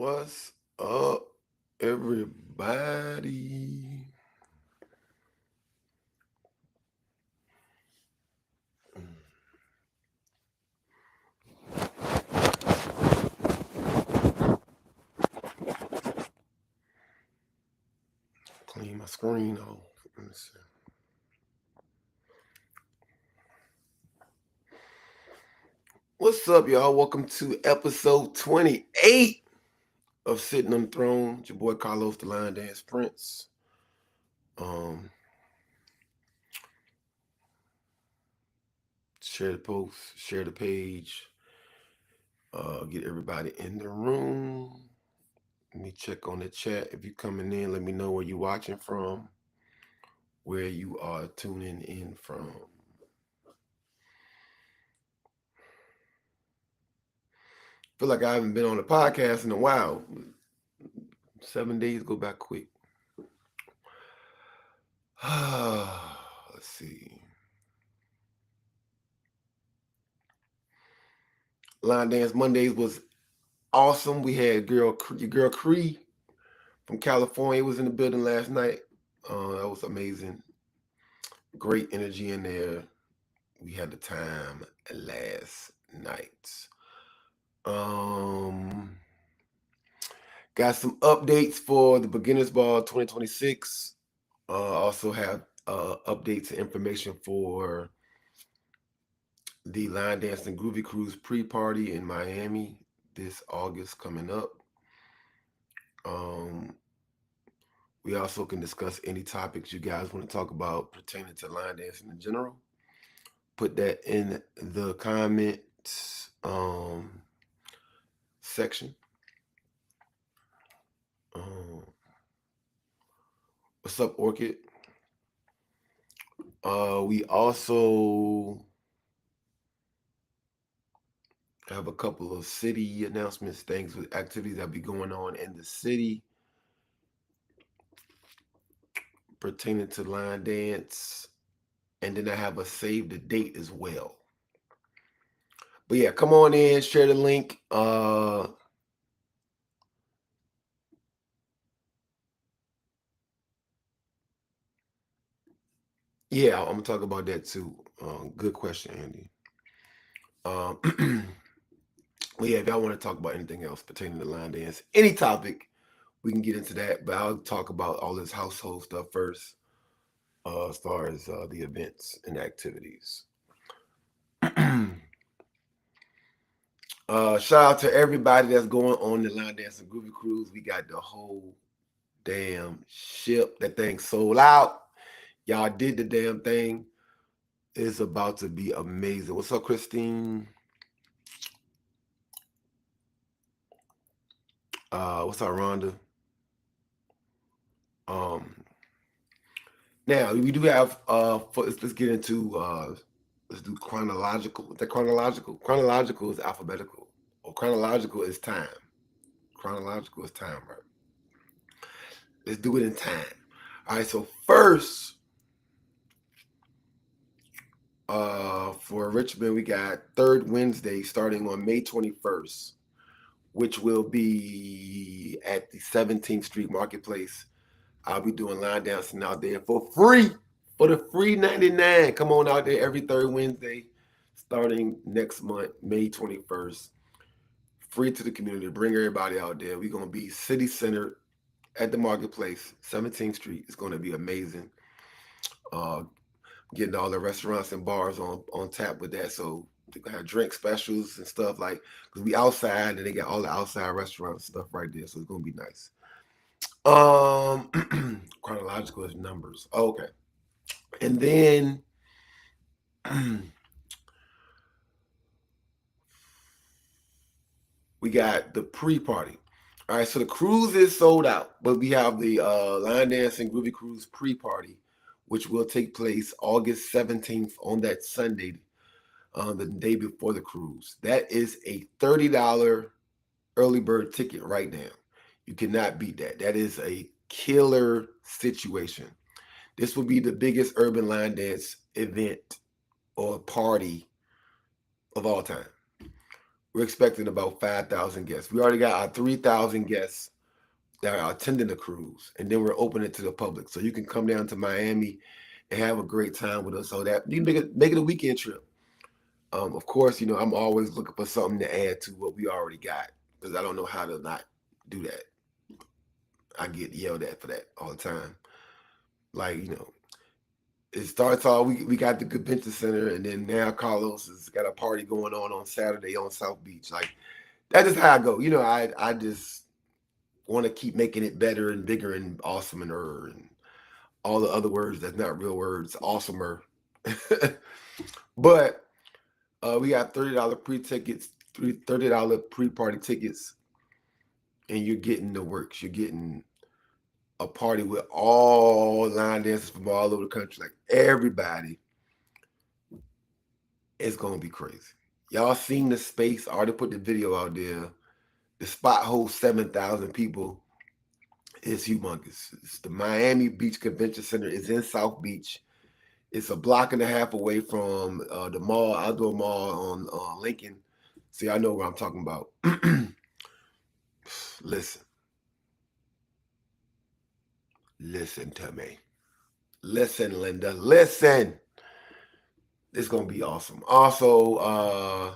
What's up, everybody? Clean my screen off. Let me see. What's up, y'all? Welcome to episode 28 of Sitting on the Throne. It's your boy Carlos, the Line Dance Prince. Share the post, share the page, get everybody in the room. Let me check on the chat. If you're coming in, let me know where you're watching from, where you are tuning in from. Feel like I haven't been on the podcast in a while. 7 days go by quick. Let's see. Line Dance Mondays was awesome. We had your girl Cree from California was in the building last night. That was amazing. Great energy in there. We had the time last night. Got some updates for the Beginners Ball 2026. Also have updates and information for the Line Dance and Groovy Cruise pre-party in Miami this August coming up. We also can discuss any topics you guys want to talk about pertaining to line dancing in general. Put that in the comments section. What's up, Orchid? We also have a couple of city announcements, things with activities that be going on in the city pertaining to line dance. And then I have a save the date as well. But yeah, come on in, share the link. Yeah, I'm gonna talk about that too. Good question, Andy. Well, yeah, if y'all want to talk about anything else pertaining to line dance, any topic, we can get into that. But I'll talk about all this household stuff first, as far as the events and activities. Shout out to everybody that's going on the Line Dance and Groovy Cruise. We got the whole damn ship. That thing sold out. Y'all did the damn thing. It's about to be amazing. What's up, Christine? What's up, Rhonda? Now we do have let's get into let's do chronological. The chronological is alphabetical, or chronological is time. Chronological is time, right? Let's do it in time. All right, so first, for Richmond, we got third Wednesday starting on May 21st, which will be at the 17th Street Marketplace. I'll be doing line dancing out there for free, for the free 99. Come on out there every third Wednesday, starting next month, May 21st. Free to the community. Bring everybody out there. We're going to be city centered at the Marketplace, 17th Street. It's going to be amazing. Getting all the restaurants and bars on tap with that. So they're going to have drink specials and stuff like, because we outside and they got all the outside restaurants and stuff right there. So it's going to be nice. Chronological is numbers. Okay. And then we got the pre-party. All right, so the cruise is sold out, but we have the Line Dance and Groovy Cruise pre-party, which will take place August 17th on that Sunday, the day before the cruise. That is a $30 early bird ticket right now. You cannot beat that. That is a killer situation. This will be the biggest urban line dance event or party of all time. we're expecting about 5,000 guests. We already got our 3,000 guests that are attending the cruise, and then we're opening it to the public. So you can come down to Miami and have a great time with us. So that you can make it a weekend trip. Of course, I'm always looking for something to add to what we already got because I don't know how to not do that. I get yelled at for that all the time. Like, it starts off, we got the convention center, and then now Carlos has got a party going on Saturday on South Beach. Like, that's just how I go. I just want to keep making it better and bigger and awesomer and all the other words that's not real words, awesomer. But we got $30 pre-tickets, $30 pre-party tickets, and you're getting the works. You're getting a party with all line dancers from all over the country, like everybody. It's gonna be crazy. Y'all seen the space? I already put the video out there. The spot holds 7,000 people. It's humongous. It's the Miami Beach Convention Center. It's in South Beach. It's a block and a half away from the mall, outdoor mall on Lincoln. See, I know what I'm talking about. Listen. Listen to me. Listen, Linda. Listen. It's going to be awesome. Also,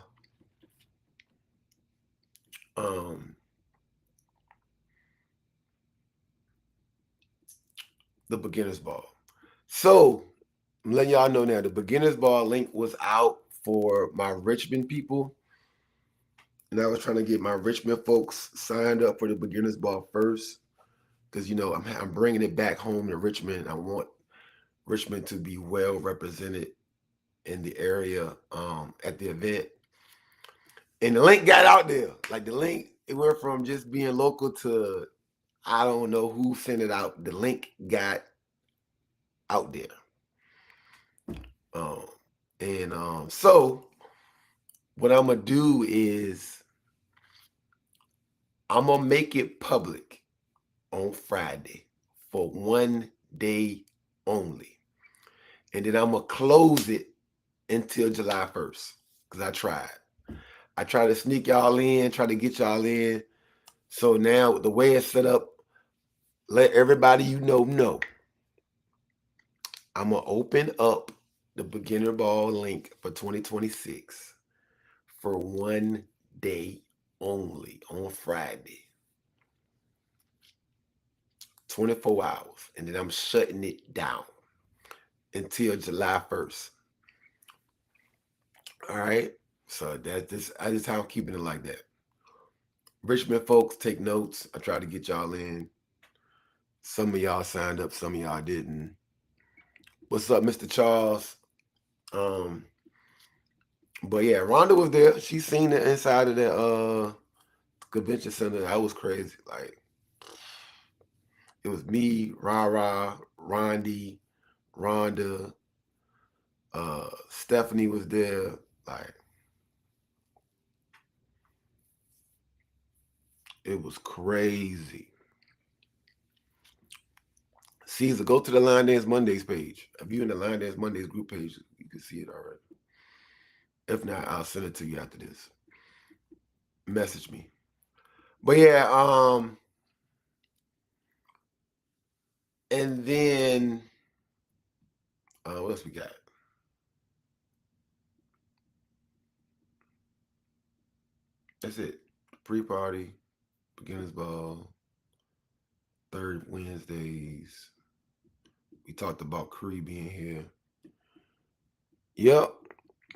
the Beginner's Ball. So, I'm letting y'all know now, the Beginner's Ball link was out for my Richmond people. And I was trying to get my Richmond folks signed up for the Beginner's Ball first. Because, I'm bringing it back home to Richmond. I want Richmond to be well represented in the area at the event. And the link got out there. Like the link, it went from just being local to I don't know who sent it out. The link got out there. So what I'm going to do is I'm going to make it public on Friday for 1 day only. And then I'm going to close it until July 1st because I tried. I try to sneak y'all in, try to get y'all in. So now the way it's set up, let everybody know. I'm going to open up the Beginner Ball link for 2026 for 1 day only on Friday. 24 hours. And then I'm shutting it down until July 1st. All right. So that's just how I'm keeping it like that. Richmond folks, take notes. I try to get y'all in. Some of y'all signed up, some of y'all didn't. What's up, Mr. Charles? But yeah, Rhonda was there. She seen the inside of the convention center. That was crazy. Like it was me, Rara, Rondi, Rhonda, Stephanie was there. Like it was crazy. Caesar, go to the Line Dance Mondays page. If you're in the Line Dance Mondays group page, you can see it already. If not, I'll send it to you after this. Message me. But yeah, and then what else we got? That's it. Pre-party, Beginners Ball, third Wednesdays. We talked about Cree being here. Yep.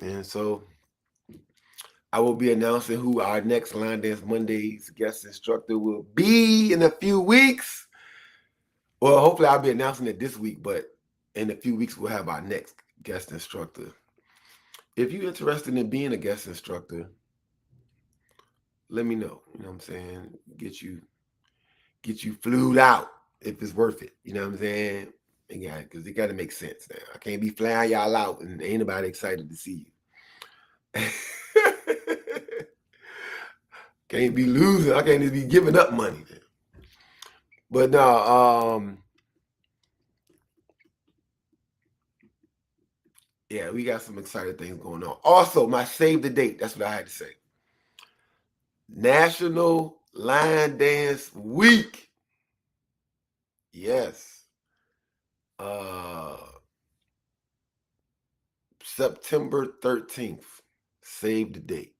And so I will be announcing who our next Line Dance Mondays guest instructor will be in a few weeks. Well, hopefully I'll be announcing it this week, but in a few weeks we'll have our next guest instructor. If you're interested in being a guest instructor, let me know. You know what I'm saying? Get you flued out if it's worth it. You know what I'm saying? Yeah, because it got to make sense now. I can't be flying y'all out and ain't nobody excited to see you. Can't be losing. I can't just be giving up money. But no, yeah, we got some exciting things going on. Also, my save the date. That's what I had to say. National Line Dance Week. Yes. September 13th. Save the date.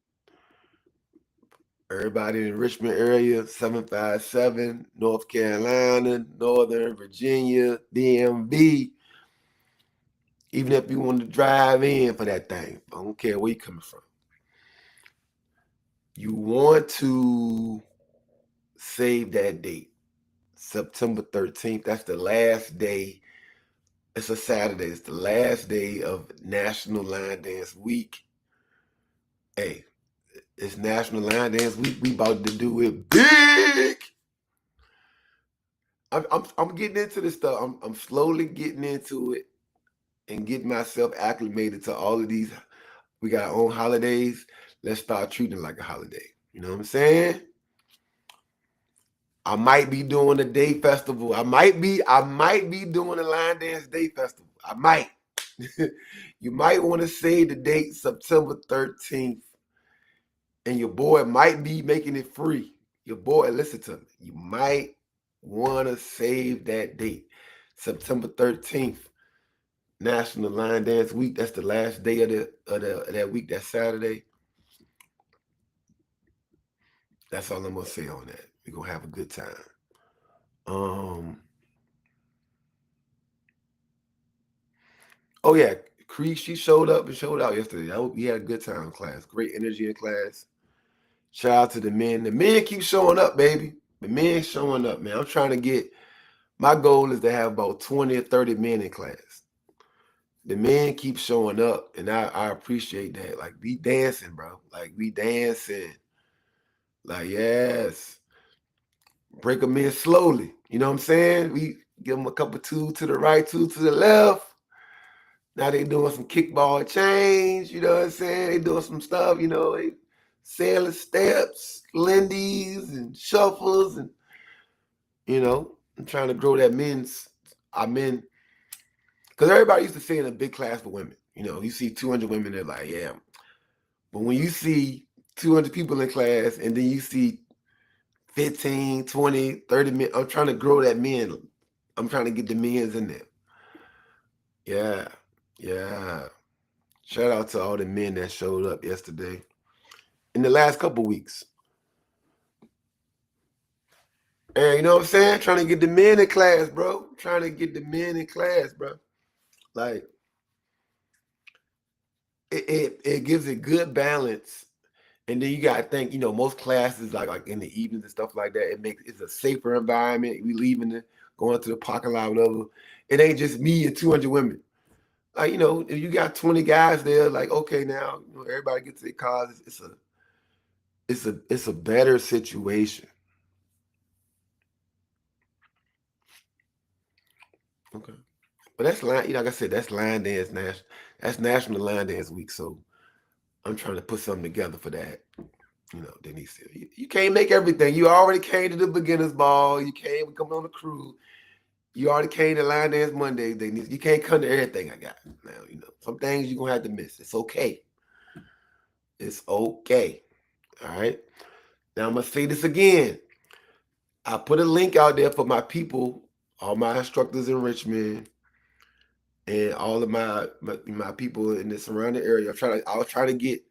Everybody in the Richmond area, 757, North Carolina, Northern Virginia, DMV. Even if you want to drive in for that thing, I don't care where you're coming from. You want to save that date. September 13th. That's the last day. It's a Saturday. It's the last day of National Line Dance Week. Hey, it's National Line Dance Week. We about to do it big. I'm getting into this stuff. I'm slowly getting into it and getting myself acclimated to all of these. We got our own holidays. Let's start treating it like a holiday. You know what I'm saying? I might be doing a day festival. I might be doing a line dance day festival. I might. You might want to say the date September 13th. And your boy might be making it free. Your boy, listen to me. You might want to save that date. September 13th, National Line Dance Week. That's the last day of that week. That's Saturday. That's all I'm gonna say on that. We're gonna have a good time. Oh yeah, Cree, she showed up and showed out yesterday. We had a good time in class. Great energy in class. Shout out to the men. The men keep showing up, baby. The men showing up, man. I'm trying to get, my goal is to have about 20 or 30 men in class. The men keep showing up, and I appreciate that. Like, we dancing, bro. Like, we dancing. Like, yes. Break them in slowly. You know what I'm saying? We give them a couple two to the right, two to the left. Now they doing some kickball change. You know what I'm saying? They doing some stuff, they sailing steps, lindies, and shuffles, and I'm trying to grow that I'm in, because everybody used to say in a big class for women, you see 200 women, they're like, yeah. But when you see 200 people in class and then you see 15, 20, 30 men, I'm trying to grow that men. I'm trying to get the men's in there. Yeah. Yeah. Shout out to all the men that showed up yesterday. In the last couple weeks. And you know what I'm saying? Trying to get the men in class, bro. Trying to get the men in class, bro. Like, it gives a good balance. And then you gotta think, most classes like in the evenings and stuff like that, it's a safer environment. We leaving going to the parking lot, whatever. It ain't just me and 200 women. Like, if you got 20 guys there, like, okay, now everybody gets to their cars. It's a better situation. Okay. But that's like I said, that's line dance that's National Line Dance Week. So I'm trying to put something together for that. Denise said, you can't make everything. You already came to the beginners ball. You came come on the crew. You already came to Line Dance Monday. You can't come to everything I got. Now, some things you're gonna have to miss. It's okay. It's okay. All right. Now I'm gonna say this again. I put a link out there for my people, all my instructors in Richmond, and all of my people in the surrounding area. I was trying to get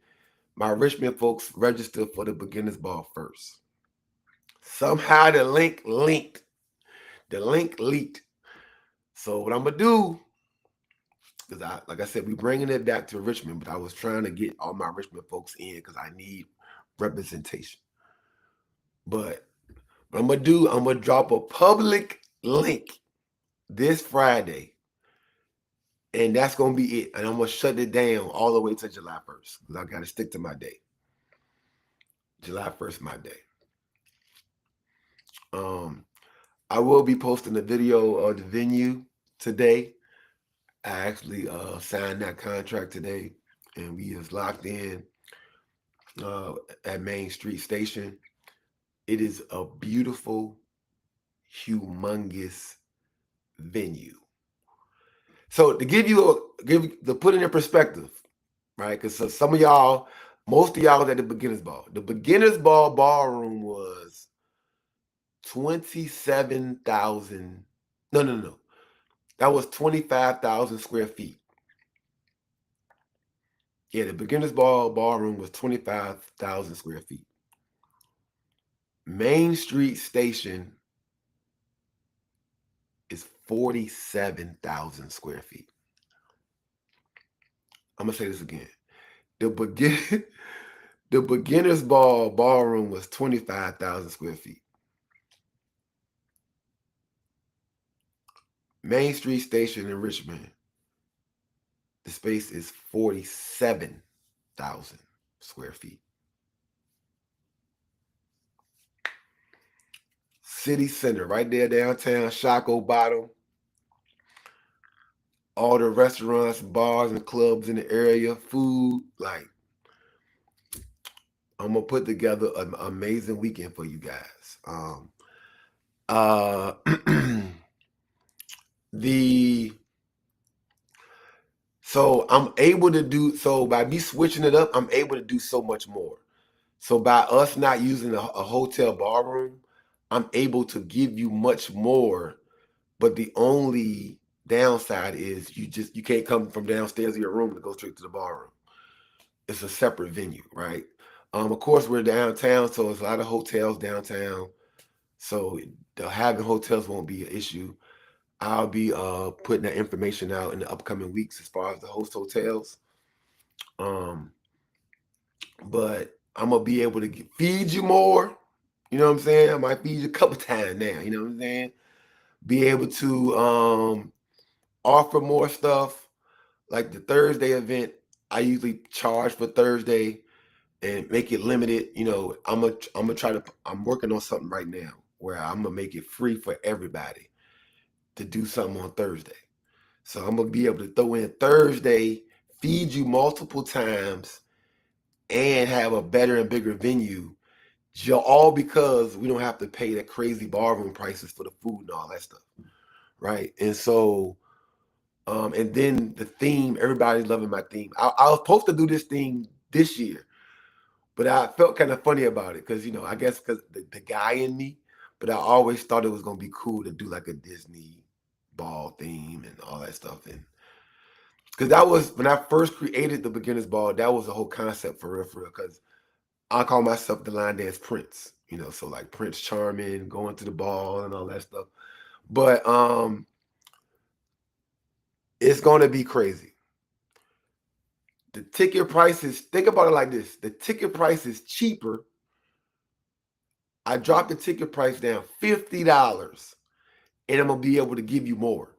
my Richmond folks registered for the beginners ball first. Somehow the link linked. The link leaked. So what I'm gonna do, because like I said, we bringing it back to Richmond, but I was trying to get all my Richmond folks in because I need representation. But what I'm gonna do, I'm gonna drop a public link this Friday, and that's gonna be it. And I'm gonna shut it down all the way to July 1st because I gotta stick to my day. July 1st, my day. I will be posting a video of the venue today. I actually signed that contract today, and we is locked in at Main Street Station. It is a beautiful, humongous venue. So to put it in perspective, right? Because some of y'all Most of y'all was at the beginners ball. The beginners ball ballroom was 27,000. No. That was 25,000 square feet. Yeah, the beginners ball ballroom was 25,000 square feet. Main Street Station is 47,000 square feet. I'm gonna say this again. The begin the beginners ballroom was 25,000 square feet. Main Street Station in Richmond, the space is 47,000 square feet. City Center, right there downtown, Shockoe Bottom. All the restaurants, bars, and clubs in the area, food. Like, I'm gonna put together an amazing weekend for you guys. Uh, the so I'm able to do so by me switching it up. I'm able to do so much more. So by us not using a hotel ballroom, I'm able to give you much more. But the only downside is you can't come from downstairs of your room to go straight to the ballroom. It's a separate venue, right? Of course, we're downtown, so there's a lot of hotels downtown. So having hotels won't be an issue. I'll be putting that information out in the upcoming weeks as far as the host hotels. But I'm gonna be able to feed you more. You know what I'm saying? I might feed you a couple times now. You know what I'm saying? Be able to offer more stuff. Like the Thursday event, I usually charge for Thursday and make it limited. You know, I'm gonna try to. I'm working on something right now where I'm gonna make it free for everybody to do something on Thursday. So I'm gonna be able to throw in Thursday, feed you multiple times, and have a better and bigger venue. All because we don't have to pay the crazy ballroom prices for the food and all that stuff, right? And so, and then the theme, everybody's loving my theme. I was supposed to do this theme this year, but I felt kind of funny about it because, I guess because the guy in me, but I always thought it was going to be cool to do like a Disney ball theme and all that stuff. And because that was when I first created the beginner's ball, that was the whole concept for real, because I call myself the line dance prince, so like Prince Charming, going to the ball and all that stuff. But it's going to be crazy. The ticket prices, think about it like this. The ticket price is cheaper. I dropped the ticket price down $50 and I'm going to be able to give you more,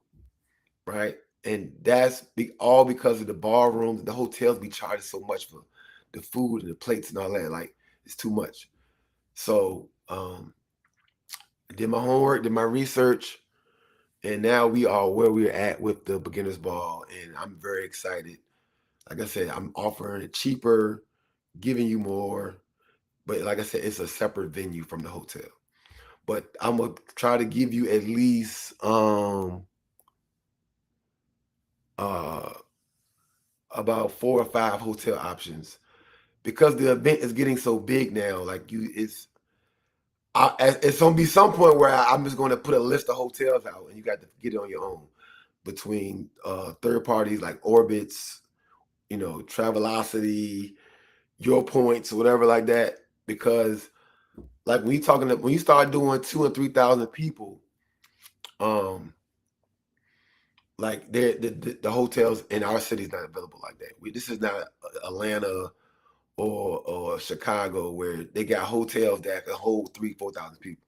right? And that's all because of the ballrooms, the hotels be charging so much for the food and the plates and all that. Like, it's too much. So I did my homework, did my research, and now we are where we're at with the beginner's ball. And I'm very excited. Like I said, I'm offering it cheaper, giving you more. But like I said, it's a separate venue from the hotel. But I'm gonna try to give you at least about 4 or 5 hotel options because the event is getting so big now. Like it's gonna be some point where I'm just gonna put a list of hotels out, and you got to get it on your own between third parties like Orbitz, Travelocity, Your Points, whatever like that. Because like when you start doing 2,000 and 3,000 people, like the hotels in our city is not available like that. This is not Atlanta or Chicago where they got hotels that can hold 3,000-4,000 people.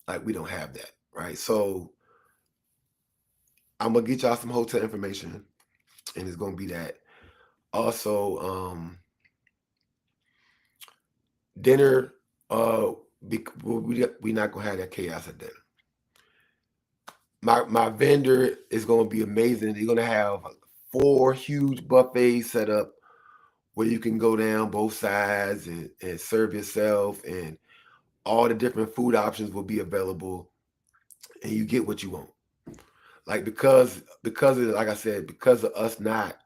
Like we don't have that, right? So I'm gonna get y'all some hotel information, and it's gonna be that. Also, dinner. We not gonna have that chaos at dinner. My vendor is gonna be amazing. They're gonna have 4 huge buffets set up where you can go down both sides and serve yourself, and all the different food options will be available, and you get what you want. Like because of, like I said, because of us not,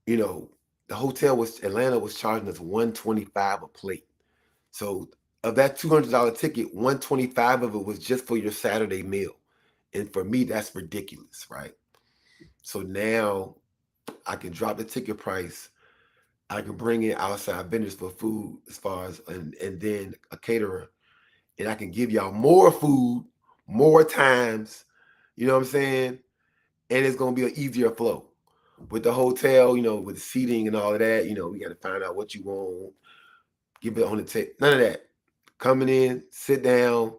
the Atlanta was charging us $125 a plate. So of that $200 ticket, $125 of it was just for your Saturday meal. And for me, that's ridiculous, right? So now I can drop the ticket price. I can bring in outside vendors for food as far as and then a caterer. And I can give y'all more food, more times. You know what I'm saying? And it's gonna be an easier flow. With the hotel, with the seating and all of that, we got to find out what you want. Give it on the table. None of that. Coming in, sit down,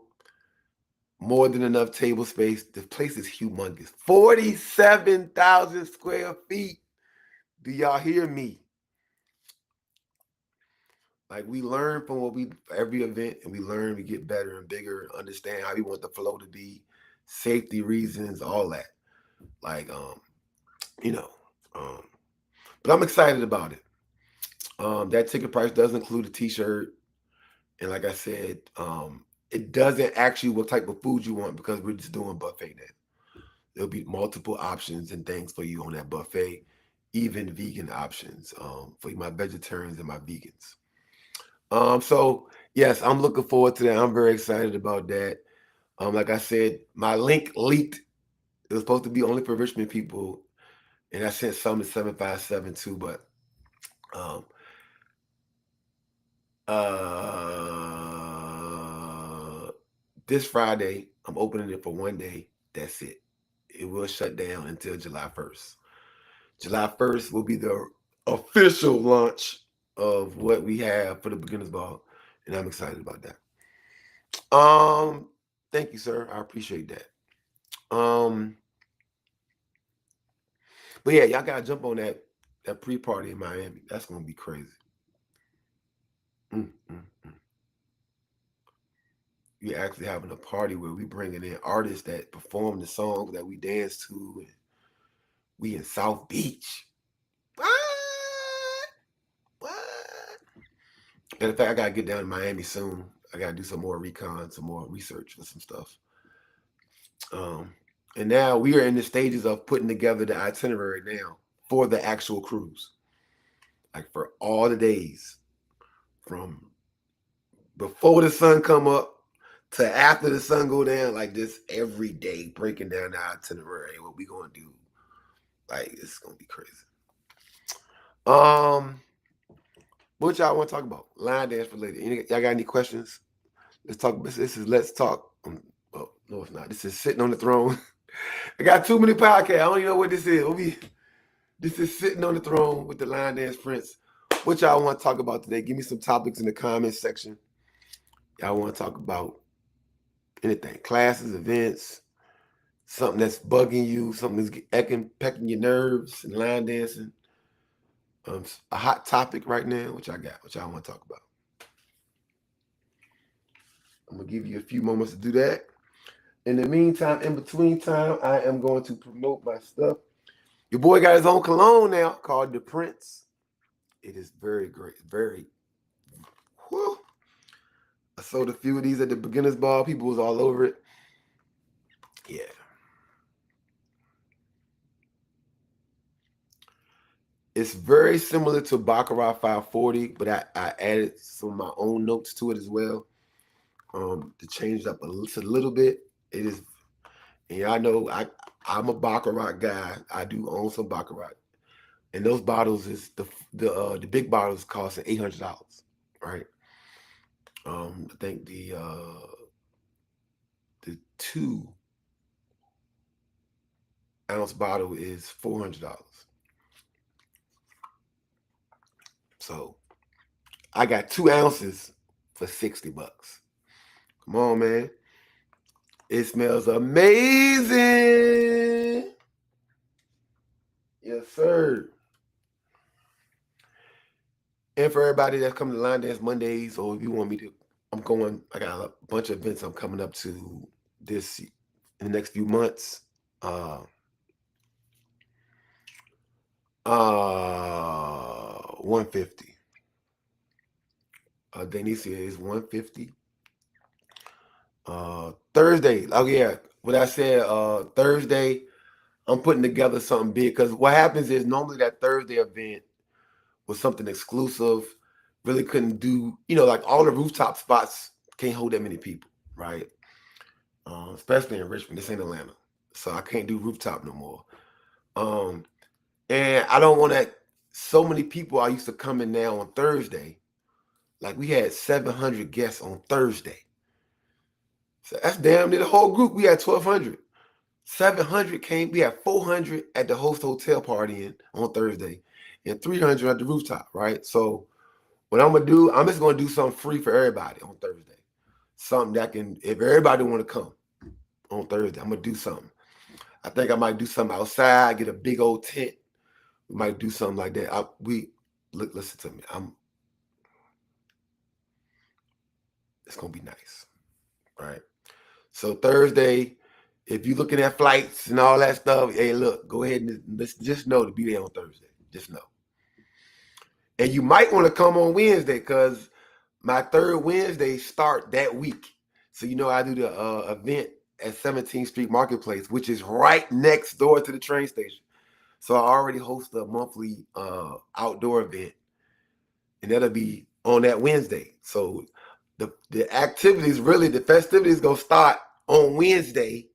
more than enough table space. The place is humongous. 47,000 square feet. Do y'all hear me? Like, we learn from every event, and we get better and bigger, understand how we want the flow to be, safety reasons, all that. Like, but I'm excited about it. That ticket price does include a t-shirt. And like I said, it doesn't actually what type of food you want because we're just doing buffet now. There'll be multiple options and things for you on that buffet, even vegan options for my vegetarians and my vegans. So yes, I'm looking forward to that. I'm very excited about that. Like I said, my link leaked. It was supposed to be only for Richmond people, and I sent some to 757 too. But this Friday, I'm opening it for one day. That's it. It will shut down until July 1st. July 1st will be the official launch of what we have for the Beginners Ball, and I'm excited about that. Thank you, sir. I appreciate that. But yeah, y'all gotta jump on that pre-party in Miami. That's gonna be crazy. You're actually having a party where we bringing in artists that perform the songs that we dance to, and we in South Beach. What? And in fact, I gotta get down to Miami soon. I gotta do some more recon, some more research for some stuff. And now we are in the stages of putting together the itinerary now for the actual cruise. Like for all the days from before the sun come up to after the sun go down, like this every day, breaking down the itinerary, what we gonna do. Like, it's gonna be crazy. What y'all want to talk about? Line dance related. Y'all got any questions? Let's talk. This is Let's Talk. Oh, no, it's not. This is Sitting on the Throne. I got too many podcasts. I don't even know what this is. This is Sitting on the Throne with the Line Dance Prince. What y'all want to talk about today? Give me some topics in the comments section. Y'all want to talk about anything? Classes, events, something that's bugging you, something that's pecking your nerves, and line dancing. A hot topic right now, which I got, which I want to talk about. I'm going to give you a few moments to do that. In the meantime, in between time, I am going to promote my stuff. Your boy got his own cologne now called The Prince. It is very great. Very, whew. I sold a few of these at the Beginners Ball. People was all over it. Yeah. It's very similar to Baccarat 540, but I added some of my own notes to it as well. To change it up a little bit. It is, and I know I'm a Baccarat guy. I do own some Baccarat, and those bottles is the big bottles cost $800, right? I think the 2-ounce bottle is $400. So I got 2 ounces for $60. Come on, man. It smells amazing. Yes, sir. And for everybody that's coming to Line Dance Mondays, or if you want me to, I got a bunch of events I'm coming up to this in the next few months. 150. Denicia is 150. Thursday. Oh yeah, what I said. Thursday, I'm putting together something big because what happens is normally that Thursday event was something exclusive. Really couldn't do, like all the rooftop spots can't hold that many people, right? Especially in Richmond. This ain't Atlanta. So I can't do rooftop no more. And I don't want that. So many people I used to come in now on Thursday. Like we had 700 guests on Thursday. So that's damn near the whole group. We had 1,200. 700 came. We had 400 at the host hotel party on Thursday and 300 at the rooftop, right? So what I'm going to do, I'm just going to do something free for everybody on Thursday. Something that can, if everybody want to come on Thursday, I'm going to do something. I think I might do something outside, get a big old tent. We might do something like that. Listen to me. It's going to be nice, right? So Thursday, if you're looking at flights and all that stuff, hey, look, go ahead and just know to be there on Thursday. Just know. And you might want to come on Wednesday because my third Wednesday start that week. So I do the event at 17th Street Marketplace, which is right next door to the train station. So I already host a monthly outdoor event, and that'll be on that Wednesday. So the activities, really, the festivities gonna start on Wednesday.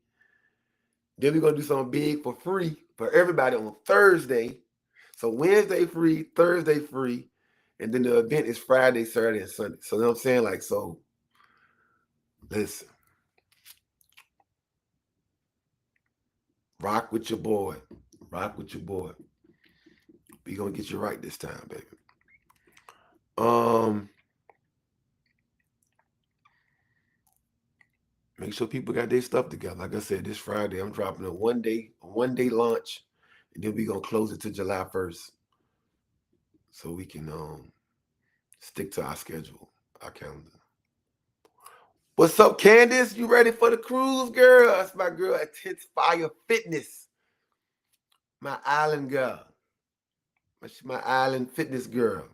Then we're gonna do something big for free for everybody on Thursday. So Wednesday free, Thursday free, and then the event is Friday, Saturday, and Sunday. So you know what I'm saying? Like, so listen. Rock with your boy. Rock with your boy. We gonna get you right this time, baby. Make sure people got their stuff together. Like I said, this Friday, I'm dropping a one day launch, and then we gonna close it to July 1st. So we can stick to our schedule, our calendar. What's up, Candace? You ready for the cruise, girl? That's my girl at Tense Fire Fitness. My island girl. She's my island fitness girl.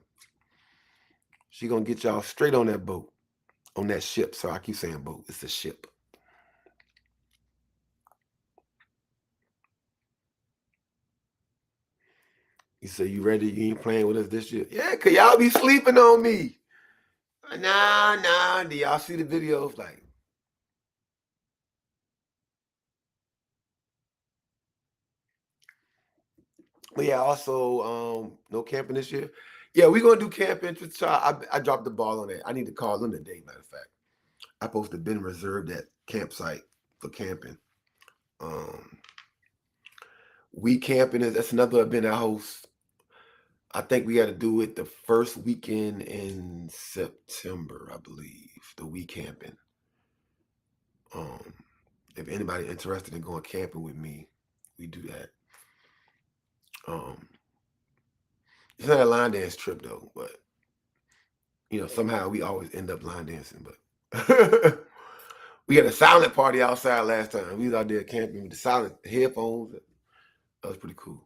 She gonna get y'all straight on that boat, on that ship. So I keep saying boat. It's a ship. You say you ready? You ain't playing with us this year? Yeah, cause y'all be sleeping on me. Nah. Do y'all see the videos? Like, but yeah, also no camping this year. Yeah, we gonna do camping. I dropped the ball on that. I need to call them today. Matter of fact, I supposed to have been reserved that campsite for camping. We camping that's another event I host. I think we got to do it the first weekend in September, I believe. The week camping. If anybody interested in going camping with me, we do that. It's not a line dance trip though, but somehow we always end up line dancing. But we had a silent party outside last time. We was out there camping with the silent headphones. That was pretty cool.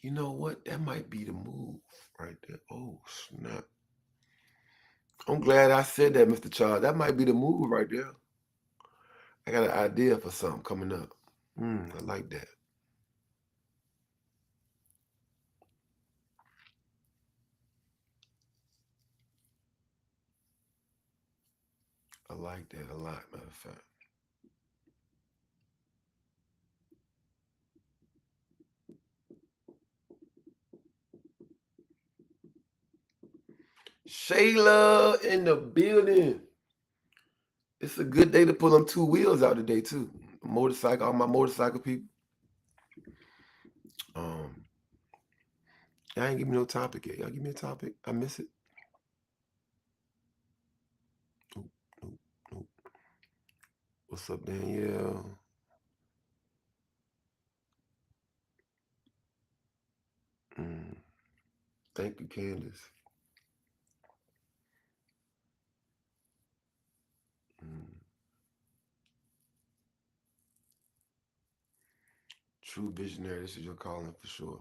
You know what? That might be the move right there. Oh, snap. I'm glad I said that, Mr. Charles. That might be the move right there. I got an idea for something coming up. I like that. I like that a lot, matter of fact. Shayla in the building. It's a good day to pull them two wheels out today, too. Motorcycle, all my motorcycle people. Y'all ain't give me no topic yet. Y'all give me a topic. I miss it. Nope. What's up, Danielle? Thank you, Candace. True visionary. This is your calling for sure.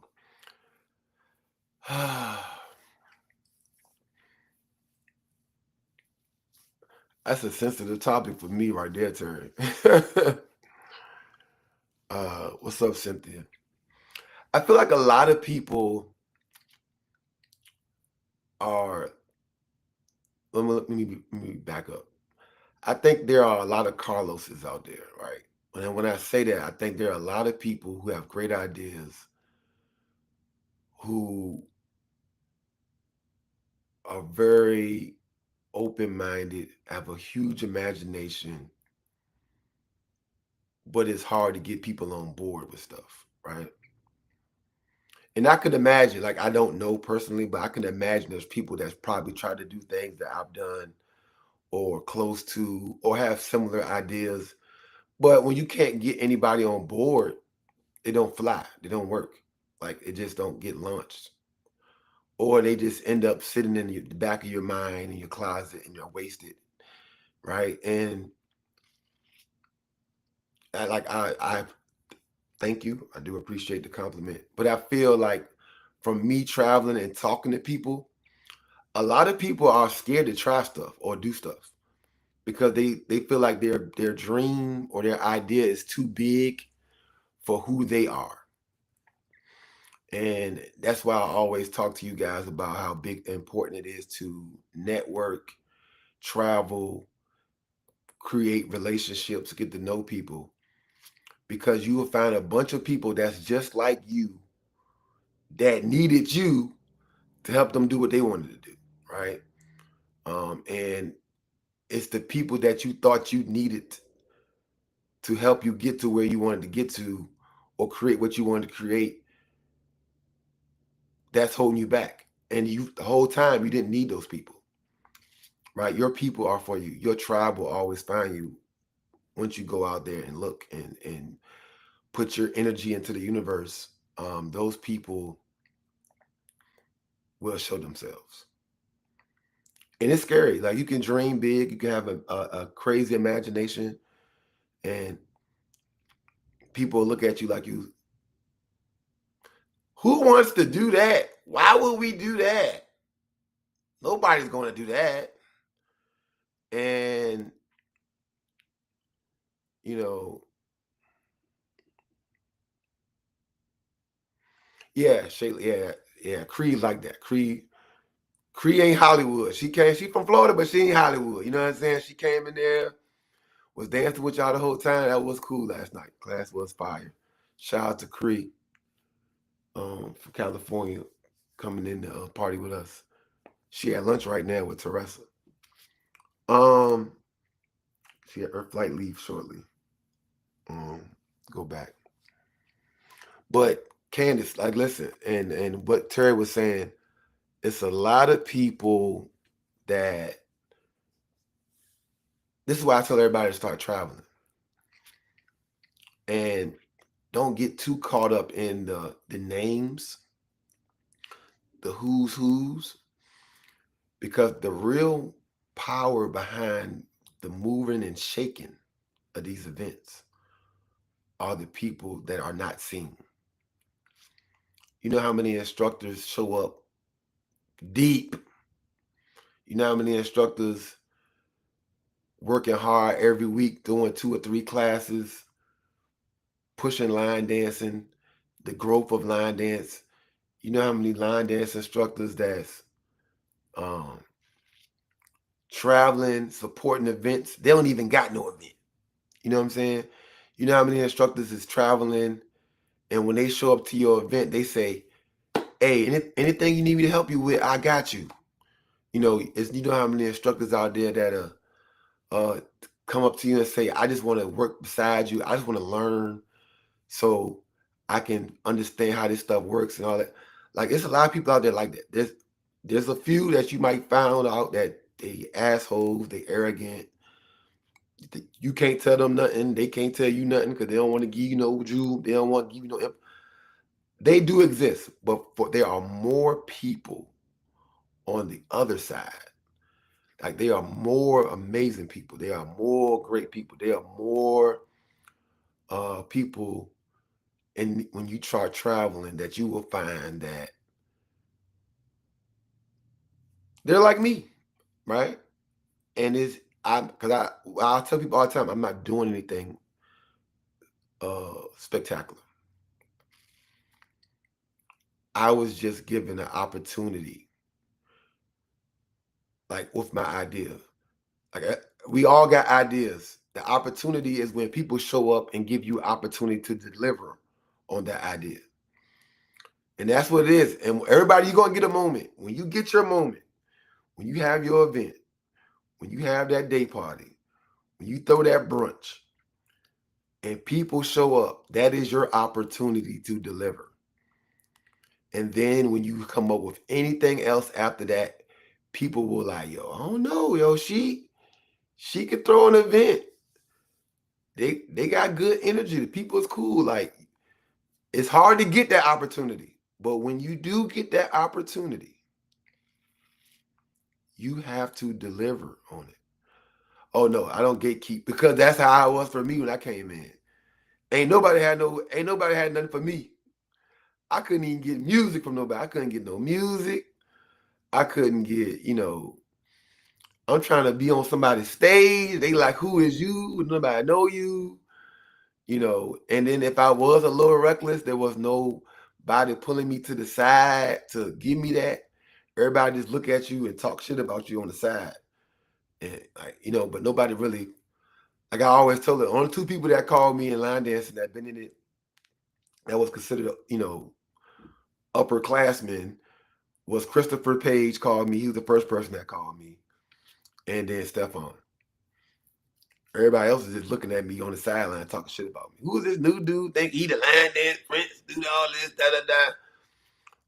That's a sensitive topic for me right there, Terry. What's up, Cynthia? I feel like a lot of people are. Let me back up. I think there are a lot of Carloses out there, right? When I say that, I think there are a lot of people who have great ideas, who are very open-minded, have a huge imagination, but it's hard to get people on board with stuff, right? And I could imagine, like, I don't know personally, but I can imagine there's people that's probably tried to do things that I've done or close to or have similar ideas. But when you can't get anybody on board, they don't fly. They don't work. Like it just don't get launched. Or they just end up sitting in the back of your mind in your closet and you're wasted. Right. And I thank you. I do appreciate the compliment. But I feel like from me traveling and talking to people, a lot of people are scared to try stuff or do stuff because they feel like their dream or their idea is too big for who they are. And that's why I always talk to you guys about how big important it is to network, travel, create relationships, get to know people, because you will find a bunch of people that's just like you that needed you to help them do what they wanted to do, right? And it's the people that you thought you needed to help you get to where you wanted to get to or create what you wanted to create that's holding you back. And you the whole time you didn't need those people, right? Your people are for you. Your tribe will always find you once you go out there and look and put your energy into the universe. Those people will show themselves. And it's scary. Like you can dream big, you can have a crazy imagination, and people look at you like you. Who wants to do that? Why would we do that? Nobody's going to do that. And you know, yeah, Shayla, yeah. Creed like that. Cree ain't Hollywood. She from Florida, but she ain't Hollywood. You know what I'm saying? She came in there, was dancing with y'all the whole time. That was cool last night. Class was fire. Shout out to Cree from California coming in to party with us. She at lunch right now with Teresa. Um, she had her flight leave shortly. Um, go back. But Candace, like listen, and what Terry was saying, it's a lot of people that this is why I tell everybody to start traveling. And don't get too caught up in the names, the who's, because the real power behind the moving and shaking of these events are the people that are not seen. You know how many instructors show up deep? You know how many instructors working hard every week, doing 2 or 3 classes, pushing line dancing, the growth of line dance. You know how many line dance instructors that's um, traveling, supporting events. They don't even got no event. You know what I'm saying? You know how many instructors is traveling, and when they show up to your event, they say, "Hey, anything you need me to help you with, I got you." You know how many instructors out there that uh come up to you and say, "I just want to work beside you. I just want to learn so I can understand how this stuff works and all that." Like, it's a lot of people out there like that. There's a few that you might find out that they assholes, they arrogant. You can't tell them nothing. They can't tell you nothing because they don't want to give you no juke. They don't want to give you no. They do exist, but there are more people on the other side. Like they are more amazing people. They are more great people. They are more people. And when you start traveling, that you will find that they're like me, right? And I'll tell people all the time, I'm not doing anything spectacular. I was just given an opportunity, like with my idea. Like we all got ideas. The opportunity is when people show up and give you opportunity to deliver on that idea. And that's what it is. And everybody, you're going to get a moment. When you get your moment, when you have your event, when you have that day party, when you throw that brunch, and people show up, that is your opportunity to deliver. And then when you come up with anything else after that, people will like, yo, I don't know, yo, she could throw an event. They got good energy. The people is cool. Like, it's hard to get that opportunity. But when you do get that opportunity, you have to deliver on it. Oh no, I don't gatekeep, because that's how it was for me when I came in. Ain't nobody had nothing for me. I couldn't even get music from nobody. I couldn't get no music. I couldn't get, I'm trying to be on somebody's stage. They like, who is you? Nobody know you. And then if I was a little reckless, there was nobody pulling me to the side to give me that. Everybody just look at you and talk shit about you on the side. And but nobody really, like I always told the only two people that called me in line dancing that been in it that was considered, upperclassmen was Christopher Page called me. He was the first person that called me. And then Stefan. Everybody else is just looking at me on the sideline talking shit about me. Who is this new dude? Think he the line dance prince, do all this, da-da-da.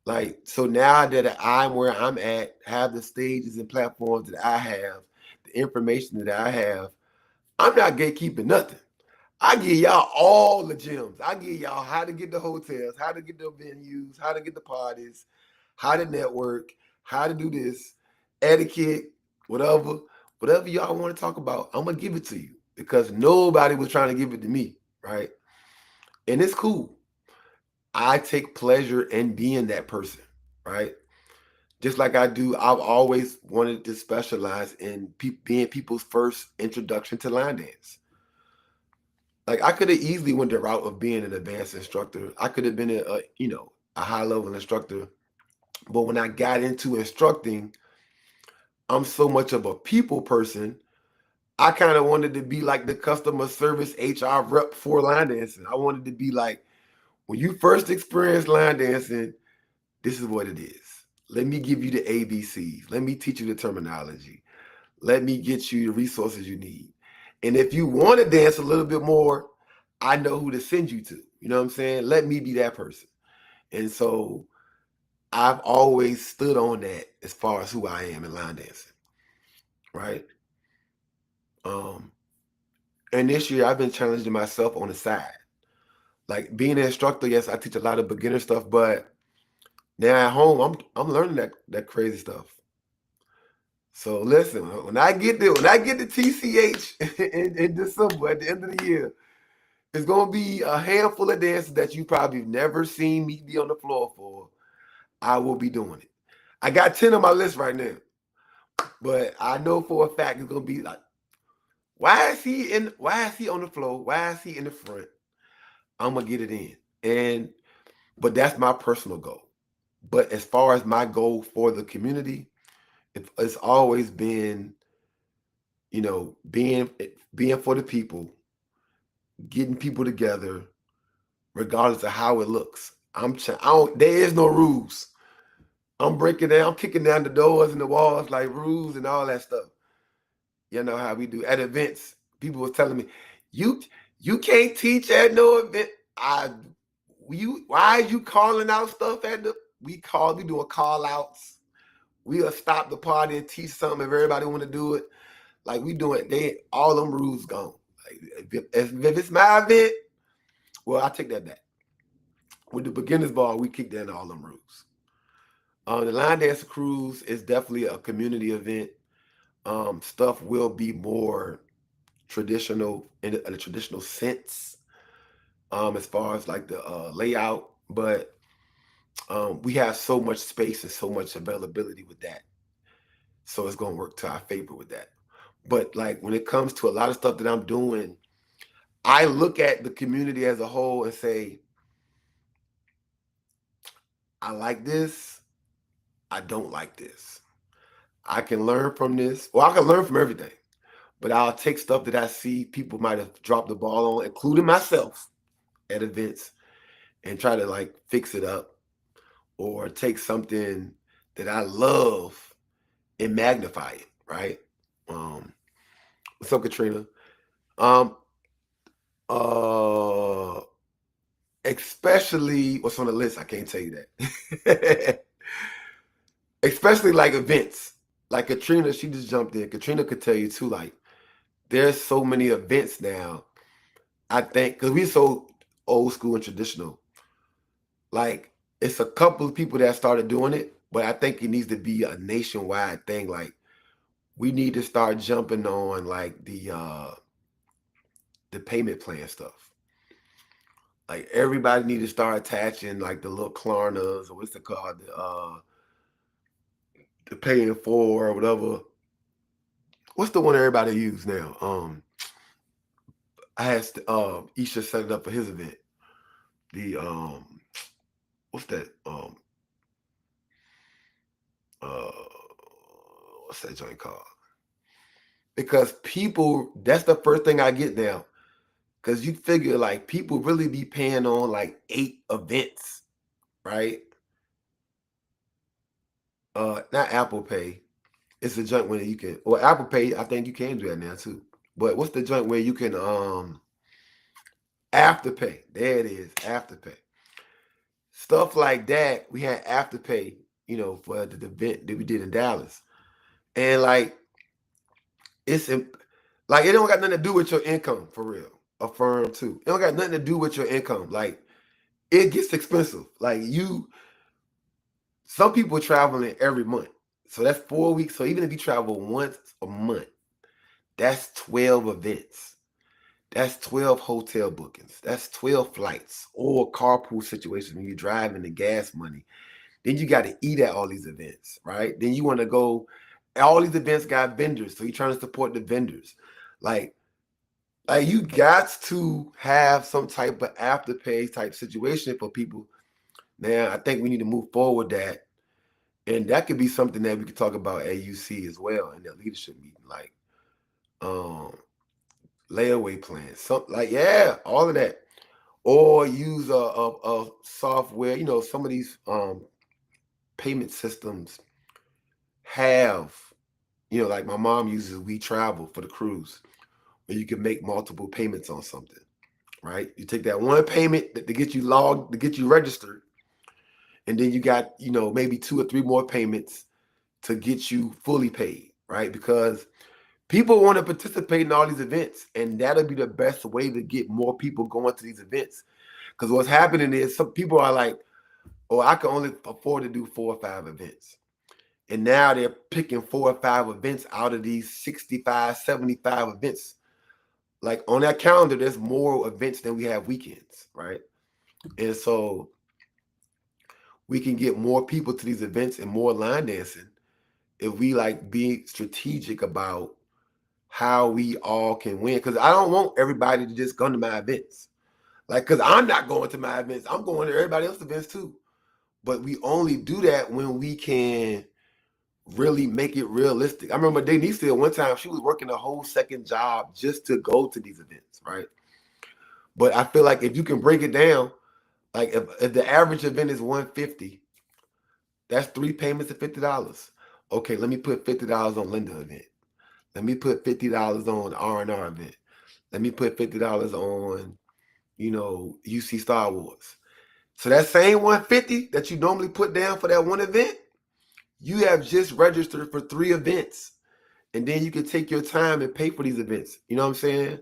Like, so now that I'm where I'm at, have the stages and platforms that I have, the information that I have, I'm not gatekeeping nothing. I give y'all all the gems. I give y'all how to get the hotels, how to get the venues, how to get the parties, how to network, how to do this, etiquette, whatever y'all want to talk about, I'm going to give it to you, because nobody was trying to give it to me, right? And it's cool. I take pleasure in being that person, right? Just like I've always wanted to specialize in being people's first introduction to line dance. Like, I could have easily went the route of being an advanced instructor. I could have been a high level instructor. But when I got into instructing, I'm so much of a people person. I kind of wanted to be like the customer service HR rep for line dancing. I wanted to be like, when you first experience line dancing, this is what it is. Let me give you the ABCs. Let me teach you the terminology. Let me get you the resources you need. And if you want to dance a little bit more, I know who to send you to. You know what I'm saying? Let me be that person. And so I've always stood on that as far as who I am in line dancing. Right? And this year I've been challenging myself on the side. Like, being an instructor, yes, I teach a lot of beginner stuff, but now at home I'm learning that crazy stuff. So listen, when I get to TCH in December at the end of the year, it's gonna be a handful of dances that you probably never seen me be on the floor for. I will be doing it. I got 10 on my list right now, but I know for a fact it's gonna be like, why is he on the floor? Why is he in the front? I'm gonna get it in. But that's my personal goal. But as far as my goal for the community, it's always been, being for the people, getting people together, regardless of how it looks. There is no rules. I'm kicking down the doors and the walls like rules and all that stuff. You know how we do at events. People was telling me, you can't teach at no event. Why are you calling out stuff we doing call outs. We'll stop the party and teach something if everybody want to do it. Like, we doing all them rules gone. Like, if it's my event, well, I take that back. With the beginners ball, we kick down all them rules. The line dance cruise is definitely a community event. Stuff will be more traditional in a traditional sense, as far as like the layout, but we have so much space and so much availability with that, so it's gonna work to our favor with that. But like, when it comes to a lot of stuff that I'm doing, I look at the community as a whole and say, I like this, I don't like this. I can learn from this. Well, I can learn from everything, but I'll take stuff that I see people might have dropped the ball on, including myself at events, and try to like fix it up, or take something that I love and magnify it, right? What's up, Katrina? Um, uh, especially what's on the list, I can't tell you that. Especially like events. Like Katrina, she just jumped in. Katrina could tell you too, like, there's so many events now. I think because we're so old school and traditional, like it's a couple of people that started doing it, but I think it needs to be a nationwide thing. Like we need to start jumping on like the payment plan stuff. Like everybody need to start attaching like the little Klarnas or what's it called, the paying for or whatever. What's the one everybody use now? I had Isha set it up for his event. The what's that? Uh, what's that joint called? Because people, that's the first thing I get now. Because you figure like people really be paying on like 8 events, right? Not Apple Pay. It's a joint where you can, or Apple Pay. I think you can do that now too. But what's the joint where you can Afterpay? There it is, Afterpay. Stuff like that. We had Afterpay, you know, for the event that we did in Dallas, and like it's like it don't got nothing to do with your income for real. Affirm too. It don't got nothing to do with your income. Like it gets expensive. Like some people are traveling every month, so that's 4 weeks. So even if you travel once a month, that's 12 events. That's 12 hotel bookings. That's 12 flights or carpool situations when you're driving the gas money. Then you got to eat at all these events, right? Then you want to go, all these events got vendors. So you're trying to support the vendors. Like you got to have some type of afterpay type situation for people. Now, I think we need to move forward that. And that could be something that we could talk about at UC as well in that leadership meeting. Like, layaway plans, something like all of that, or use a software. You know, some of these payment systems have, you know, like my mom uses We Travel for the cruise, where you can make multiple payments on something. Right? You take that one payment to get you logged, to get you registered, and then you got, you know, maybe 2 or 3 more payments to get you fully paid. Right? Because people want to participate in all these events, and that'll be the best way to get more people going to these events. Because what's happening is some people are like, oh, I can only afford to do 4 or 5 events. And now they're picking 4 or 5 events out of these 65, 75 events. Like on that calendar, there's more events than we have weekends, right? And so we can get more people to these events and more line dancing if we like be strategic about how we all can win. Because I don't want everybody to just come to my events. Like, because I'm not going to my events. I'm going to everybody else's events too. But we only do that when we can really make it realistic. I remember Denise said one time she was working a whole second job just to go to these events, right? But I feel like if you can break it down, like if the average event is $150, that's 3 payments of $50. Okay, let me put $50 on Linda event. Let me put $50 on R&R event. Let me put $50 on, you know, UC Star Wars. So that same 150 that you normally put down for that one event, you have just registered for 3 events. And then you can take your time and pay for these events. You know what I'm saying?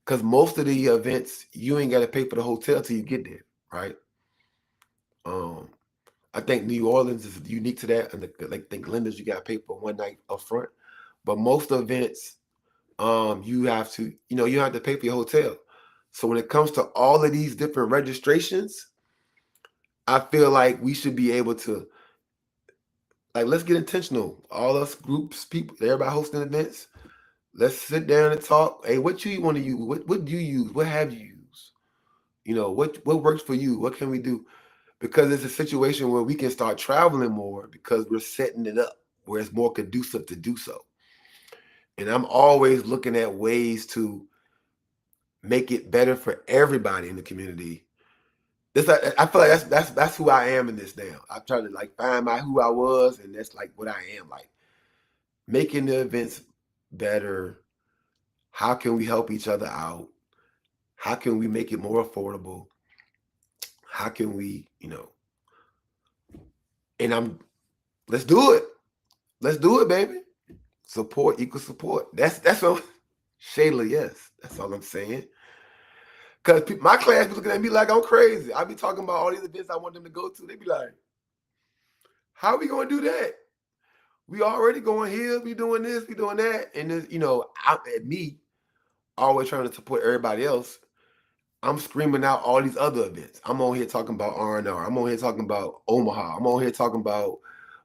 Because most of the events, you ain't got to pay for the hotel till you get there, right? I think New Orleans is unique to that. And like, I think Linda's, you got to pay for one night up front. But most events, you have to, you know, you have to pay for your hotel. So when it comes to all of these different registrations, I feel like we should be able to, like, let's get intentional. All us groups, people, everybody hosting events, Let's sit down and talk. Hey, what you want to use? What do you use? What have you used? What works for you? What can we do? Because it's a situation where we can start traveling more because we're setting it up where it's more conducive to do so. And I'm always looking at ways to make it better for everybody in the community. I feel like that's who I am in this now. I'm trying to like find my who I was, and that's like what I am, like making the events better. How can we help each other out? How can we make it more affordable? How can we, and let's do it. Let's do it, baby. Support equals support. That's all. Shayla, yes. That's all I'm saying. Because my class be looking at me like I'm crazy. I be talking about all these events I want them to go to. They be like, how are we going to do that? We already going here. We doing this. We doing that. And then, at me, always trying to support everybody else. I'm screaming out all these other events. I'm on here talking about R&R. I'm on here talking about Omaha. I'm on here talking about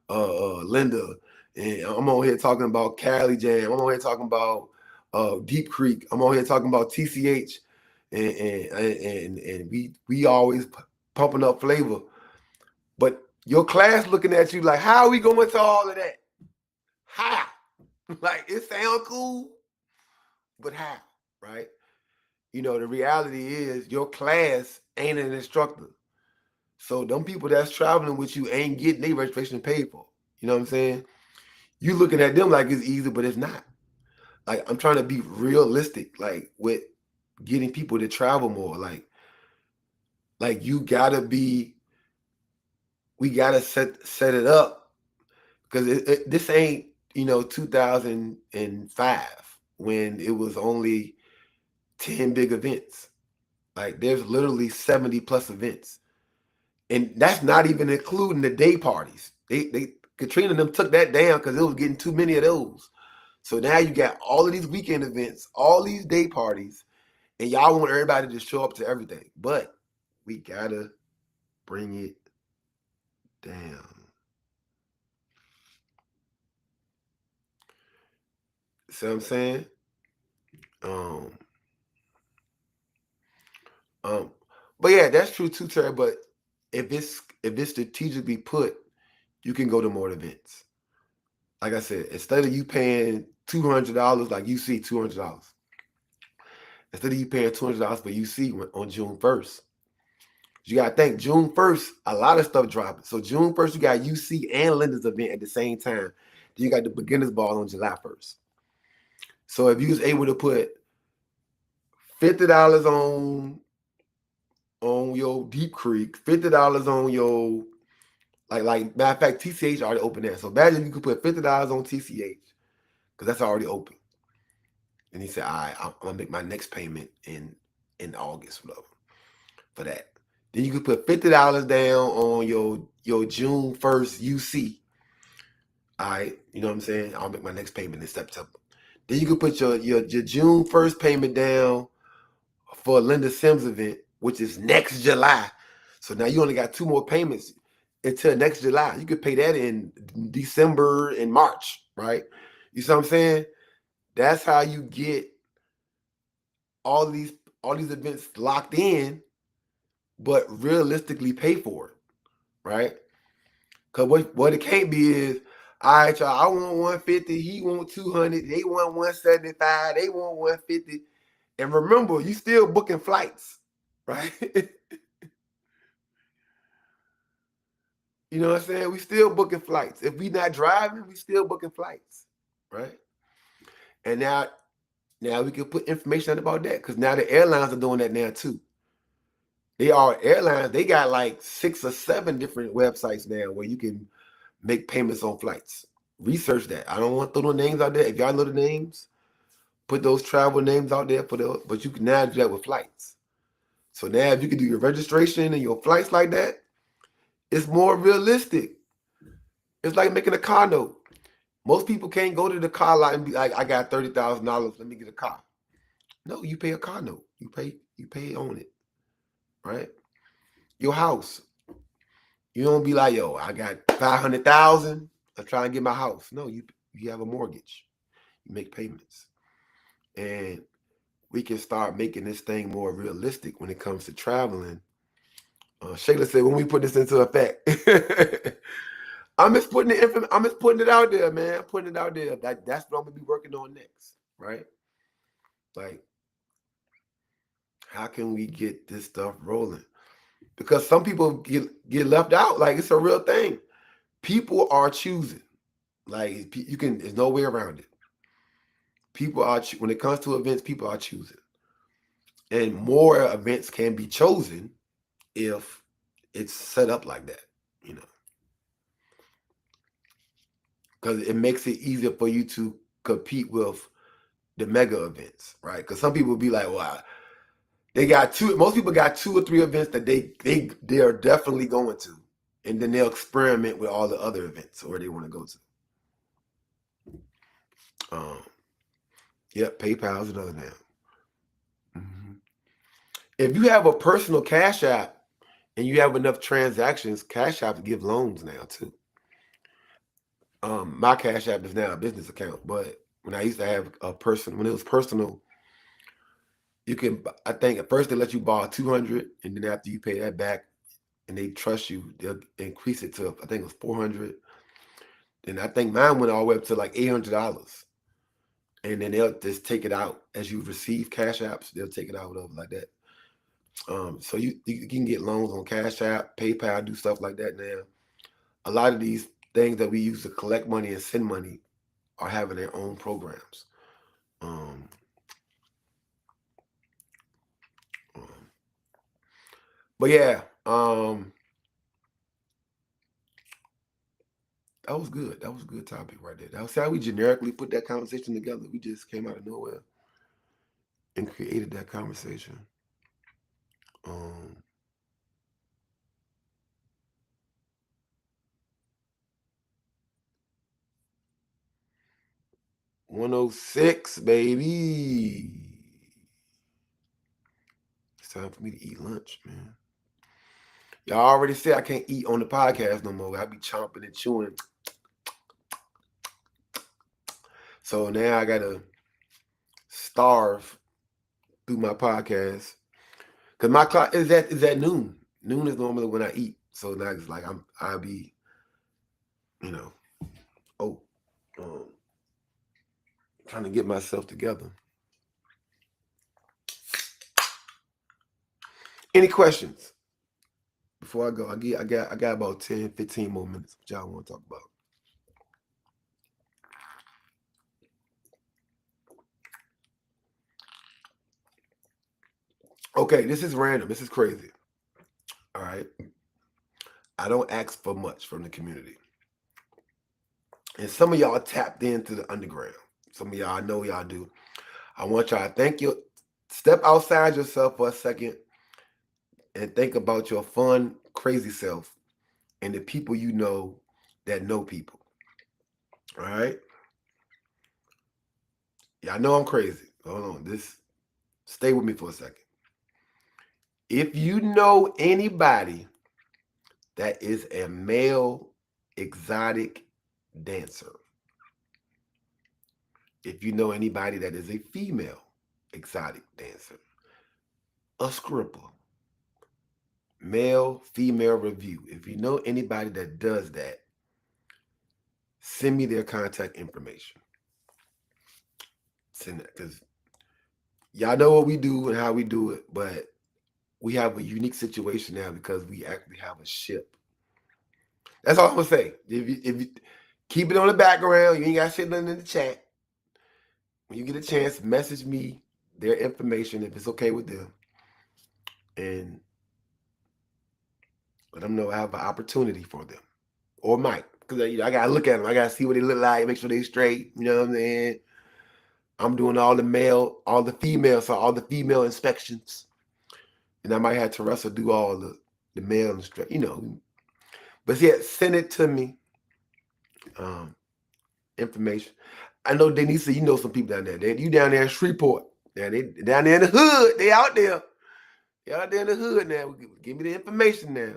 Linda. And I'm on here talking about Cali Jam. I'm on here talking about Deep Creek. I'm on here talking about TCH. And we always pumping up flavor. But your class looking at you like, how are we going to all of that? How? Like, it sounds cool, but how? Right? The reality is your class ain't an instructor. So them people that's traveling with you ain't getting their registration paid for. You know what I'm saying? You looking at them like it's easy, but it's not. Like, I'm trying to be realistic, like with getting people to travel more. Like we gotta set it up because this ain't 2005 when it was only 10 big events. Like there's literally 70 plus events. And that's not even including the day parties. They Katrina and them took that down because it was getting too many of those. So now you got all of these weekend events, all these day parties, and y'all want everybody to show up to everything. But we gotta bring it down. See what I'm saying? But yeah, that's true too, Terry. But if it's strategically put, you can go to more events. Like I said, instead of you paying $200, like you see $200, instead of you paying $200 for UC on June 1st, you gotta think June 1st, a lot of stuff dropping. So June 1st, you got UC and Linda's event at the same time. Then you got the beginners ball on July 1st. So if you was able to put $50 on your Deep Creek, $50 on your like matter of fact, TCH already open there. So imagine you could put $50 on TCH because that's already open. And he said, all right, I'm gonna make my next payment in August, whatever, for that. Then you could put $50 down on your June 1st UC. All right, you know what I'm saying? I'll make my next payment in September. Then you could put your June 1st payment down for Linda Sims event, which is next July. So now you only got 2 more payments until next July. You could pay that in December and March, right? You see what I'm saying? That's how you get all these events locked in, but realistically pay for it, right? Because what it can't be is, all right, y'all, I want 150, he want 200, they want 175, they want 150. And remember, you still booking flights, right? You know what I'm saying? We still booking flights. If we not driving, we still booking flights, right? And now we can put information out about that because now the airlines are doing that now too. Airlines, they got like 6 or 7 different websites now where you can make payments on flights. Research that. I don't want to throw the names out there. If y'all know the names, put those travel names out there but you can now do that with flights. So now if you can do your registration and your flights like that, it's more realistic. It's like making a car note. Most people can't go to the car lot and be like, I got $30,000, let me get a car. No, you pay a car note. You pay on it. Right? Your house. You don't be like, yo, I got 500,000. I'm trying to get my house. No, you have a mortgage. You make payments. and we can start making this thing more realistic when it comes to traveling. Shayla said, when we put this into effect, I'm just putting it out there, man. I'm putting it out there. That's what I'm gonna be working on next, right? Like, how can we get this stuff rolling? Because some people get left out. Like, it's a real thing. People are choosing. Like, there's no way around it. People are, when it comes to events, people are choosing. And more events can be chosen if it's set up like that, you know, because it makes it easier for you to compete with the mega events, right? Because some people will be like, well, most people got 2 or 3 events that they are definitely going to, and then they'll experiment with all the other events where they want to go to. PayPal is another name. Mm-hmm. If you have a personal Cash App and you have enough transactions, Cash App give loans now too. My Cash App is now a business account, but when I used to have when it was personal, you can, I think at first they let you borrow 200, and then after you pay that back and they trust you, they'll increase it to, I think it was 400. And I think mine went all the way up to like $800. And then they'll just take it out as you receive Cash Apps. They'll take it out whatever like that. So you can get loans on Cash App, PayPal, do stuff like that now. A lot of these things that we use to collect money and send money are having their own programs. But yeah, that was good. That was a good topic right there. That was how we generically put that conversation together. We just came out of nowhere and created that conversation. 106, baby. It's time for me to eat lunch, man. Y'all already said I can't eat on the podcast no more. I be chomping and chewing. So now I gotta starve through my podcast. Cause my clock is at noon. Noon is normally when I eat. So now it's like I'll be, you know, trying to get myself together. Any questions before I go? I got about 10, 15 more minutes. What y'all want to talk about? Okay, this is random. This is crazy. All right. I don't ask for much from the community. And some of y'all tapped into the underground. Some of y'all, I know y'all do. I want y'all to thank you. Step outside yourself for a second and think about your fun, crazy self and the people you know that know people. All right? Y'all know I'm crazy. Hold on. Stay with me for a second. If you know anybody that is a male exotic dancer, if you know anybody that is a female exotic dancer, a stripper, male, female review, if you know anybody that does that, send me their contact information. Send it, because y'all know what we do and how we do it, but we have a unique situation now because we actually have a ship. That's all I'm gonna say. If you keep it on the background, you ain't got shit in the chat. When you get a chance, message me their information if it's okay with them, and let them know I have an opportunity for them, or might, because I gotta look at them. I gotta see what they look like, make sure they straight. You know what I'm saying? I'm doing all the female inspections, and I might have Teresa do all the male and straight. You know, but yeah, send it to me. Information. I know Denise, you know some people down there. You down there in Shreveport. Now they down there in the hood. They out there. They out there in the hood now. Give me the information now.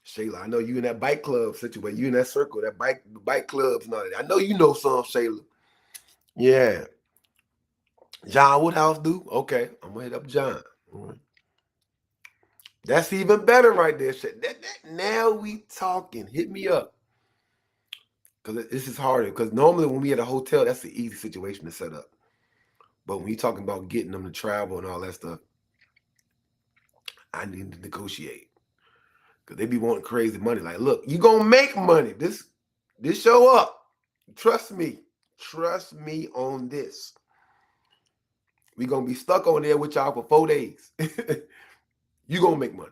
Shayla, I know you in that bike club situation. You in that circle, that bike clubs and all that. I know you know some, Shayla. Yeah. John Woodhouse do? Okay. I'm gonna hit up John. All right. That's even better right there. Now we talking. Hit me up. Because this is harder. Because normally when we at a hotel, that's the easy situation to set up. But when you're talking about getting them to travel and all that stuff, I need to negotiate. Because they be wanting crazy money. Like, look, you going to make money. This show up. Trust me. Trust me on this. We going to be stuck on there with y'all for 4 days. You going to make money.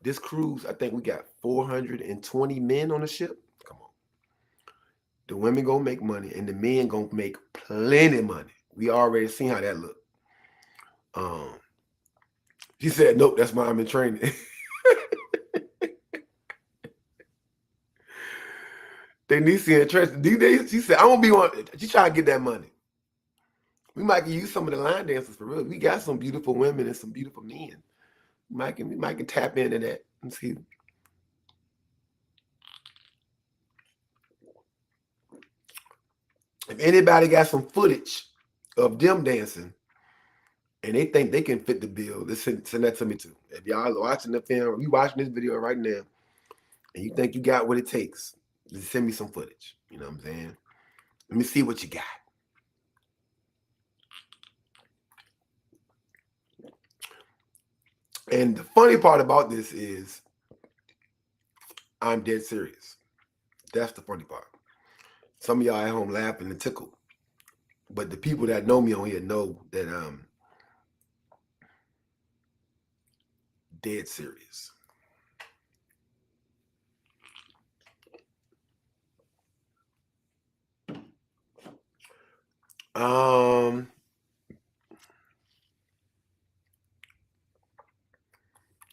This cruise, I think we got 420 men on the ship. Come on. The women going to make money and the men going to make plenty of money. We already seen how that look. She said, nope, that's why I'm in training. Denise and Trent, she said, I'm going to be one. She trying to get that money. We might can use some of the line dancers for real. We got some beautiful women and some beautiful men. We might can tap into that and see. If anybody got some footage of them dancing and they think they can fit the bill, just send that to me too. If y'all are watching the film, you watching this video right now, and you think you got what it takes, just send me some footage. You know what I'm saying? Let me see what you got. And the funny part about this is I'm dead serious. That's the funny part. Some of y'all at home laughing and tickled. But the people that know me on here know that I'm dead serious.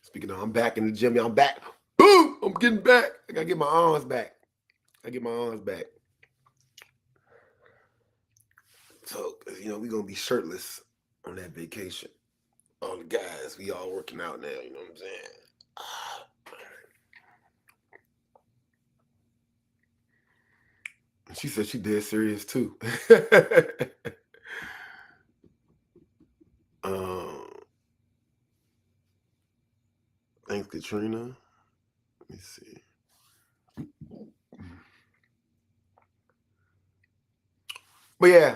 Speaking of, I'm back in the gym. I'm back. Boom! I'm getting back. I gotta get my arms back. So, you know, we're gonna be shirtless on that vacation. All the guys, we all working out now, you know what I'm saying? She said she dead serious too. Thanks, Katrina. Let me see. But yeah,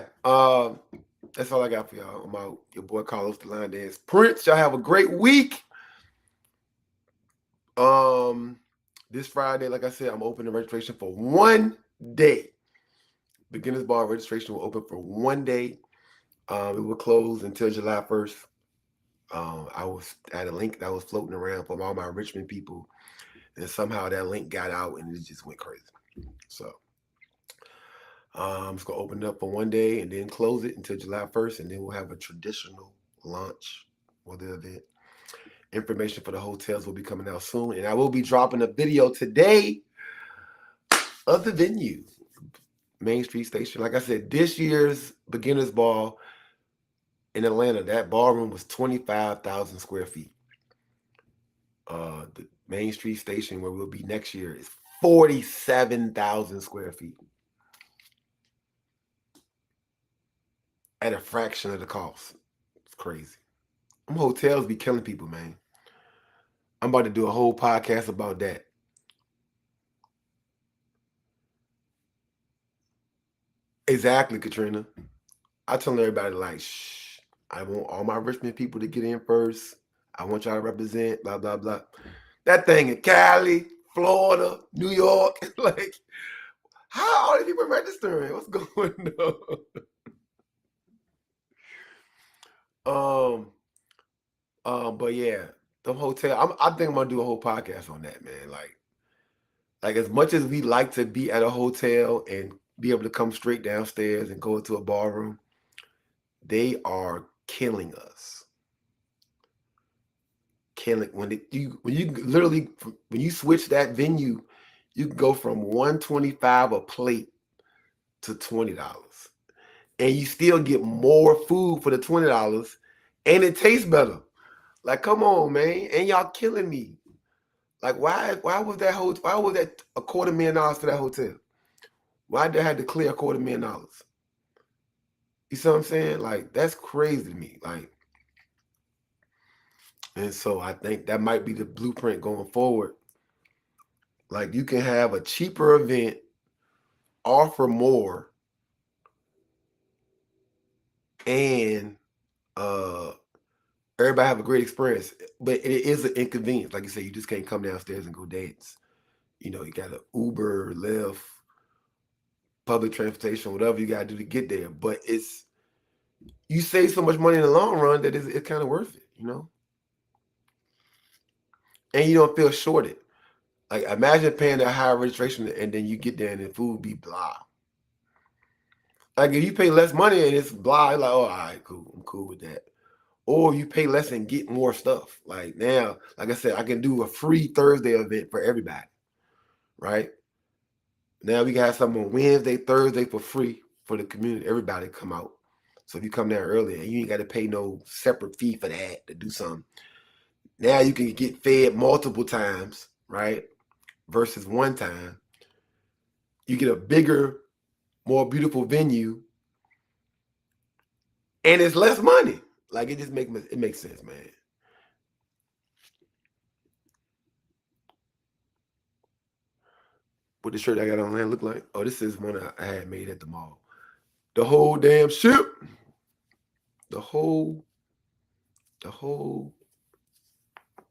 that's all I got for y'all. I'm out. Your boy Carlos the Line Dance Prince. Y'all have a great week. This Friday, like I said, I'm opening registration for 1 day. Beginners Bar registration will open for 1 day. It will close until July 1st. I had a link that was floating around from all my Richmond people, and somehow that link got out and it just went crazy. So it's gonna open it up for 1 day and then close it until July 1st, and then we'll have a traditional launch for the event. Information for the hotels will be coming out soon, and I will be dropping a video today of the venue, Main Street Station. Like I said, this year's Beginners Ball in Atlanta, that ballroom was 25,000 square feet. The Main Street Station where we'll be next year is 47,000 square feet. At a fraction of the cost. It's crazy. Them hotels be killing people, man. I'm about to do a whole podcast about that. Exactly, Katrina. I tell everybody, like, shh, I want all my Richmond people to get in first. I want y'all to represent, blah, blah, blah. That thing in Cali, Florida, New York, like, how are people registering? What's going on? But yeah, the hotel. I think I'm gonna do a whole podcast on that, man. Like as much as we like to be at a hotel and be able to come straight downstairs and go into a ballroom, they are killing us. Killing when you switch that venue, you can go from $125 a plate to $20, and you still get more food for the $20, and it tastes better. Like, come on, man, and y'all killing me. Like why was that $250,000 for that hotel? Why did they have to clear $250,000? You see what I'm saying? Like, that's crazy to me. Like, and so I think that might be the blueprint going forward. Like, you can have a cheaper event, offer more, and everybody have a great experience. But it is an inconvenience. Like you say, you just can't come downstairs and go dance. You know, you got to Uber, Lyft, public transportation, whatever you got to do to get there. But you save so much money in the long run that it's kind of worth it, you know? And you don't feel shorted. Like, imagine paying that high registration and then you get there and the food be blah. Like, if you pay less money and it's blah, you're like, oh, all right, cool. I'm cool with that. Or you pay less and get more stuff. Like, now, like I said, I can do a free Thursday event for everybody, right? Now we got something on Wednesday, Thursday for free for the community. Everybody come out. So if you come there early and you ain't got to pay no separate fee for that to do something. Now you can get fed multiple times, right? Versus one time. You get a bigger, more beautiful venue, and it's less money. Like, it just makes sense, man. What the shirt I got on there look like? Oh, this is one I had made at the mall. The whole damn ship. The whole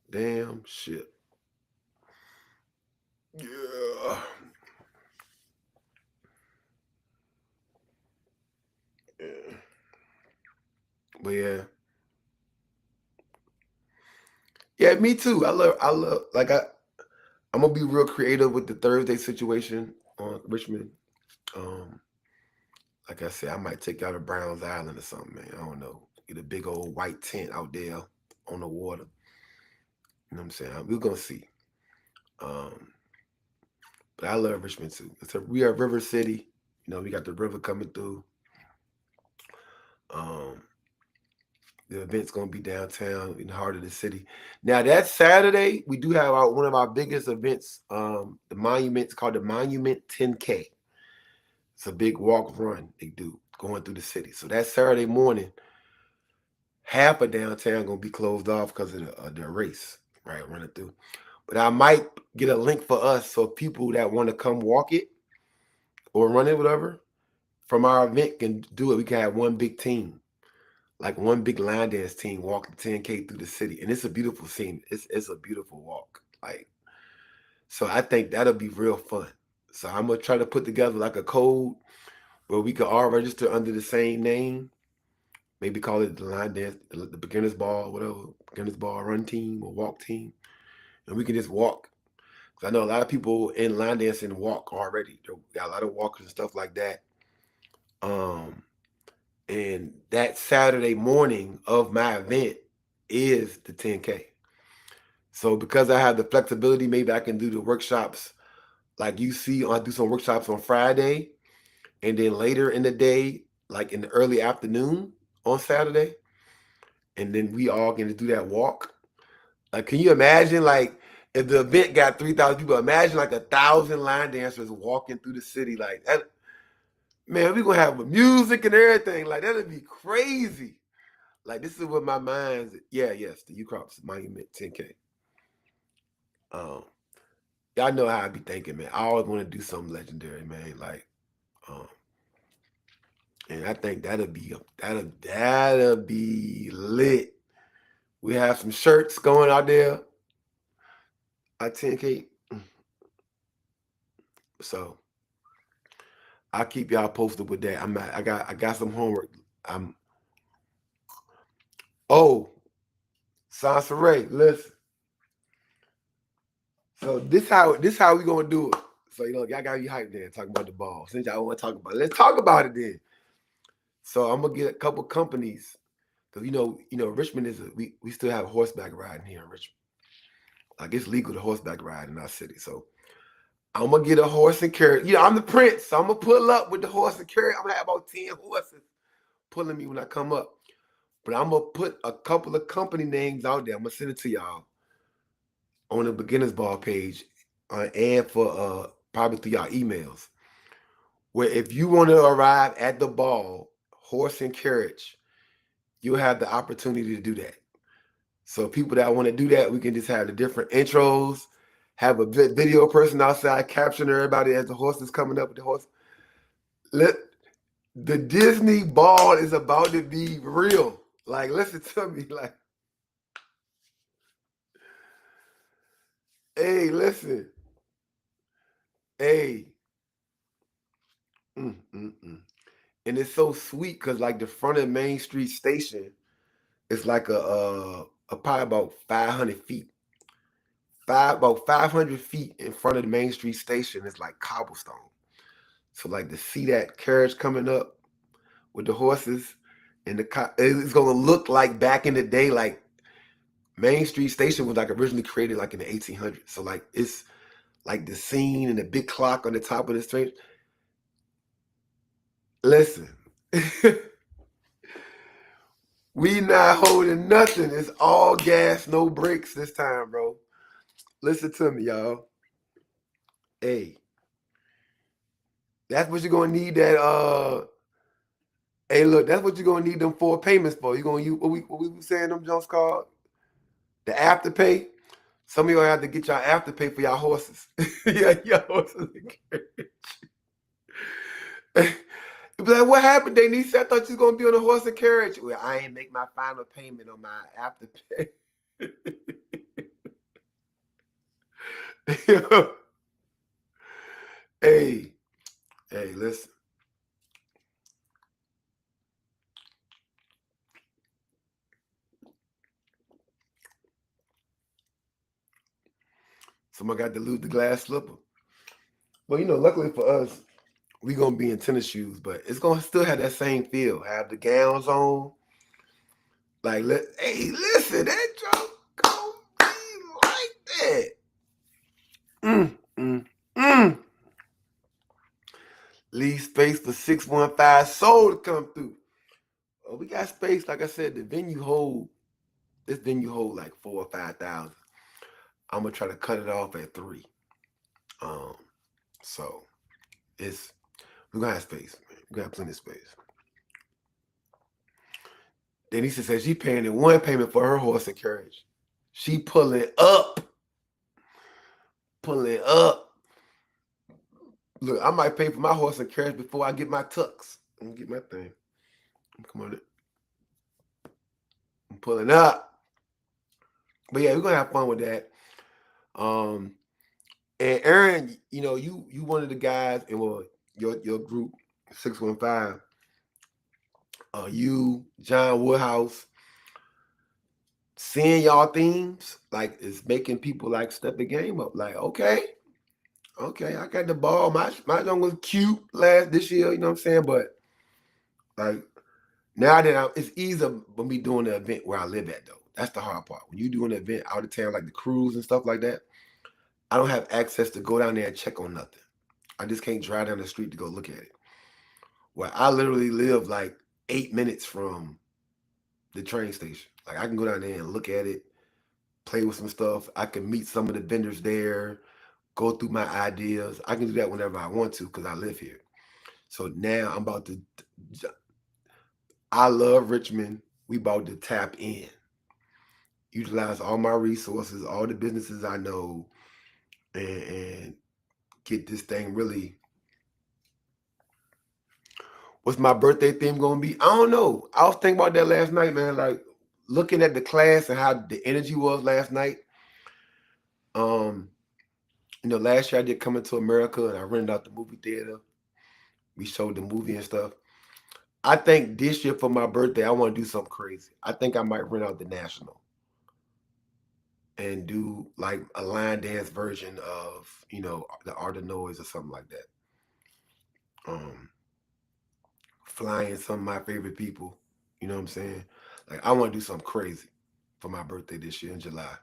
damn ship. Yeah. Yeah. But yeah. Yeah, me too. I love like I'm gonna be real creative with the Thursday situation on Richmond. Like I said, I might take y'all to Browns Island or something, man. I don't know. Get a big old white tent out there on the water. You know what I'm saying? We're gonna see. But I love Richmond too. We are River City. You know, we got the river coming through. The event's gonna be downtown in the heart of the city. Now that Saturday, we do have one of our biggest events. The Monument. It's called the Monument 10K. It's a big walk run they do going through the city. So that Saturday morning, half of downtown gonna be closed off because of the race, right? Running through. But I might get a link for us so people that want to come walk it or run it, whatever, from our event can do it. We can have one big team, like one big line dance team, walk the 10K through the city, and it's a beautiful scene. It's a beautiful walk, like. So I think that'll be real fun. So I'm gonna try to put together like a code where we can all register under the same name. Maybe call it the line dance, the beginner's ball, whatever, beginner's ball run team or walk team, and we can just walk. I know a lot of people in line dancing walk already. They got a lot of walkers and stuff like that. And that Saturday morning of my event is the 10K. So because I have the flexibility, maybe I can do the workshops like you see. I do some workshops on Friday, and then later in the day, like in the early afternoon on Saturday, and then we all going to do that walk. Like, can you imagine, like, if the event got 3,000 people, imagine like 1,000 line dancers walking through the city like that. Man, we're going to have music and everything. Like, that'd be crazy. Like, this is what my mind's, yes, the UCrops Monument 10K. Y'all know how I be thinking, man. I always want to do something legendary, man. Like, and I think that'll be lit. We have some shirts going out there at 10K. So I'll keep y'all posted with that. I got some homework. Sansaray, listen. So this how we gonna do it. So y'all gotta be hyped there talking about the ball. Since y'all want to talk about it, let's talk about it then. So I'm gonna get a couple companies because Richmond is we still have horseback riding here in Richmond. Like, it's legal to horseback ride in our city. So I'm gonna get a horse and carriage. I'm the prince, so I'm gonna pull up with the horse and carriage. I'm gonna have about 10 horses pulling me when I come up. But I'm gonna put a couple of company names out there. I'm gonna send it to y'all. on the beginner's ball page and for probably through your emails, where if you want to arrive at the ball, horse and carriage, you'll have the opportunity to do that. So people that want to do that, we can just have the different intros, have a video person outside capturing everybody as the horse is coming up with the horse. The Disney ball is about to be real. Like, listen to me. Like, hey, listen. Hey. And it's so sweet because like the front of Main Street Station is like a probably about 500 feet. About 500 feet in front of the Main Street Station is like cobblestone. So like to see that carriage coming up with the horses and it's gonna look like back in the day, like Main Street Station was like originally created like in the 1800s. So like it's like the scene and the big clock on the top of the street. Listen, we not holding nothing. It's all gas, no brakes this time, bro. Listen to me, y'all. Hey, that's what you're gonna need. Hey, look, that's what you're gonna need them 4 payments for. You're gonna use what we were saying them Jones called the afterpay. Some of y'all have to get y'all afterpay for y'all horses. Yeah, y'all horses. Be like, what happened, Denise? I thought you was gonna be on a horse and carriage. Well, I ain't make my final payment on my afterpay. Hey, listen. Someone got to lose the glass slipper. Well, luckily for us, we gonna be in tennis shoes, but it's gonna still have that same feel. Have the gowns on. Like, hey, listen, that joke gonna be like that. Leave space for 615 Soul to come through. Oh, we got space. Like I said, this venue hold like 4,000 or 5,000. I'm gonna try to cut it off at 3. So we're gonna have space, man. We got plenty of space. Denise says she paying in 1 payment for her horse and carriage. She pulling up. Look, I might pay for my horse and carriage before I get my tux. Let me get my thing. Come on. I'm pulling up. But yeah, we're gonna have fun with that. And Aaron, you one of the guys in your group 615. You, John Woodhouse, seeing y'all themes like is making people like step the game up. Like, okay, I got the ball. My young was cute this year, you know what I'm saying? But like now that it's easier for me doing the event where I live at though. That's the hard part. When you do an event out of town, like the cruise and stuff like that, I don't have access to go down there and check on nothing. I just can't drive down the street to go look at it. Well, I literally live like 8 minutes from the train station. Like I can go down there and look at it, play with some stuff. I can meet some of the vendors there, go through my ideas. I can do that whenever I want to because I live here. So now I'm about to, I love Richmond. We about to tap in, utilize all my resources, all the businesses I know, and get this thing really. What's my birthday theme going to be? I don't know. I was thinking about that last night, man. Like looking at the class and how the energy was last night. Last year I did Coming to America and I rented out the movie theater. We showed the movie and stuff. I think this year for my birthday, I want to do something crazy. I think I might rent out the National and do like a line dance version of, the Art of Noise or something like that. Flying some of my favorite people. You know what I'm saying? Like I want to do something crazy for my birthday this year in July.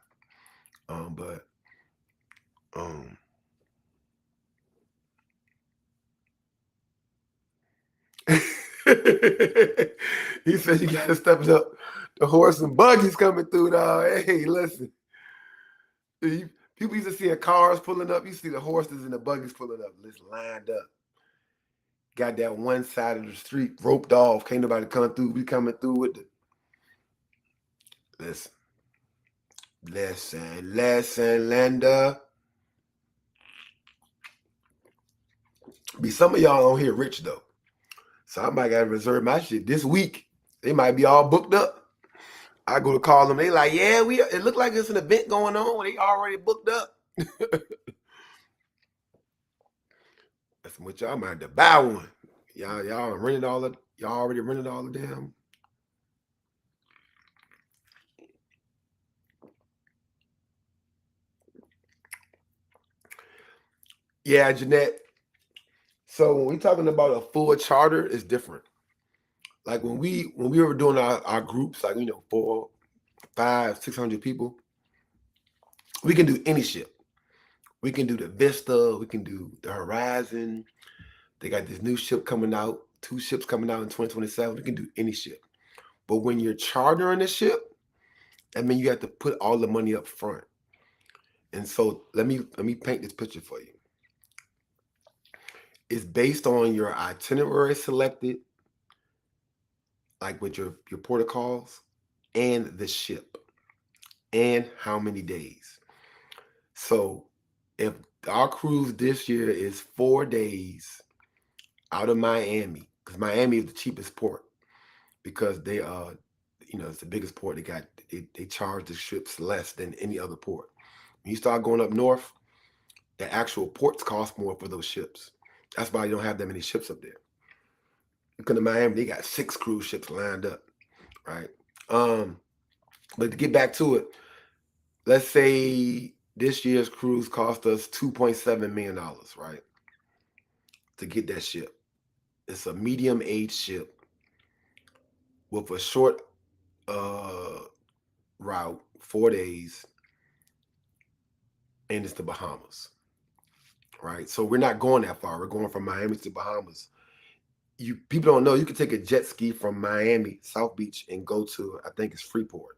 He said you gotta step it up. The horse and buggy's coming through, dog. Hey, listen. People used to see cars pulling up. You see the horses and the buggies pulling up, just lined up. Got that one side of the street roped off. Can't nobody come through. We coming through with the listen, Linda. Be some of y'all on here rich though. So I might gotta reserve my shit this week. They might be all booked up. I go to call them. They like, yeah, it look like there's an event going on. They already booked up. That's what y'all might have to buy one. Y'all rented all the. Y'all already rented all the damn. Yeah, Jeanette. So when we talking about a full charter, it's different. Like when we were doing our groups, like 4, 5, 600 people, we can do any ship. We can do the Vista, we can do the Horizon. They got this new ship coming out, 2 ships coming out in 2027. We can do any ship. But when you're chartering a ship, I mean you have to put all the money up front. And so let me paint this picture for you. It's based on your itinerary selected, like with your protocols, and the ship, and how many days. So if our cruise this year is 4 days out of Miami, because Miami is the cheapest port, because they it's the biggest port. They charge the ships less than any other port. When you start going up north, the actual ports cost more for those ships. That's why you don't have that many ships up there. You come to Miami, they got 6 cruise ships lined up, right? But to get back to it, let's say this year's cruise cost us $2.7 million, right? To get that ship. It's a medium age ship with a short route, 4 days, and it's the Bahamas, right? So we're not going that far. We're going from Miami to Bahamas. People don't know you can take a jet ski from Miami, South Beach, and go to, I think it's Freeport.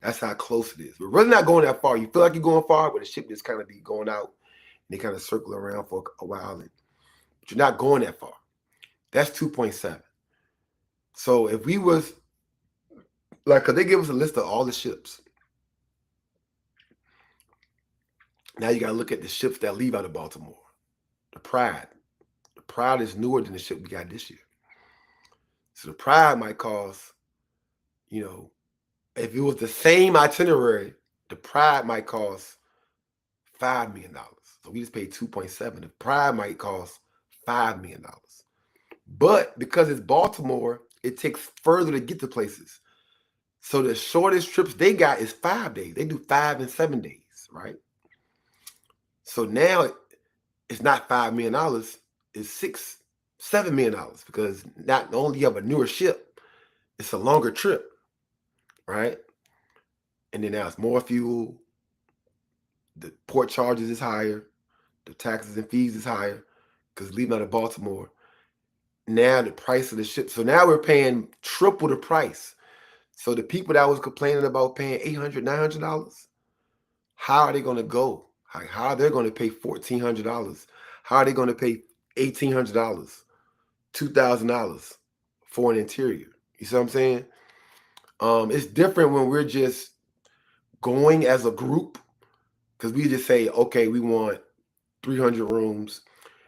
That's how close it is. We're really not going that far. You feel like you're going far, but the ship just kind of be going out and they kind of circle around for a while. But you're not going that far. That's 2.7. So if we was, like, because they give us a list of all the ships. Now you got to look at the ships that leave out of Baltimore. The Pride. The Pride is newer than the ship we got this year. So the Pride might cost, if it was the same itinerary, the Pride might cost $5 million. So we just paid 2.7. The Pride might cost $5 million. But because it's Baltimore, it takes further to get to places. So the shortest trips they got is 5 days. They do 5 and 7 days, right? So now it's not $5 million, it's $6, $7 million, because not only you have a newer ship, it's a longer trip, right? And then now it's more fuel, the port charges is higher, the taxes and fees is higher, because leaving out of Baltimore. Now the price of the ship, so now we're paying triple the price. So the people that was complaining about paying $800, $900, how are they going to go? How are they going to pay $1,400? How are they going to pay $1,800, $2,000 for an interior? You see what I'm saying? It's different when we're just going as a group, because we just say, okay, we want 300 rooms.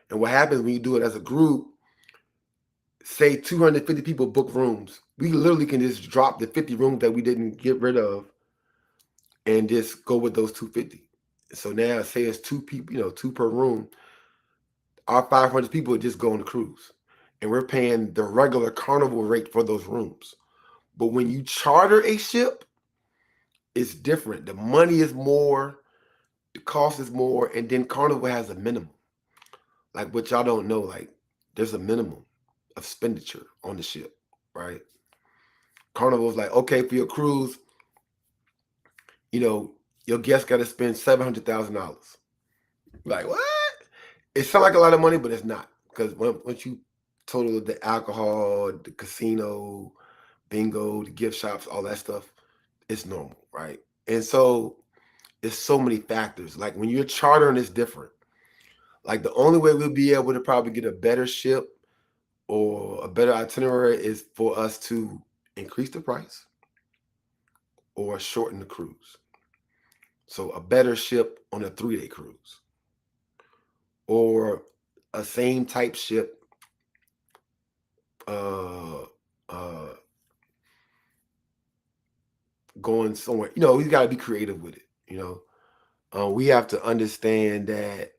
And what happens when you do it as a group, say 250 people book rooms, we literally can just drop the 50 rooms that we didn't get rid of and just go with those 250. So now say it's 2 people, 2 per room. Our 500 people just go on the cruise, and we're paying the regular Carnival rate for those rooms. But when you charter a ship, it's different. The money is more, the cost is more, and then Carnival has a minimum. Like, what y'all don't know, like, there's a minimum of expenditure on the ship, right? Carnival's like, okay, for your cruise, your guest got to spend $700,000. Like, what? It sounds like a lot of money, but it's not. Because once you total the alcohol, the casino, bingo, the gift shops, all that stuff, it's normal, right? And so it's so many factors. Like when you're chartering, it's different. Like the only way we'll be able to probably get a better ship or a better itinerary is for us to increase the price or shorten the cruise. So a better ship on a 3-day cruise or a same type ship uh uh going somewhere. We got to be creative with it. We have to understand that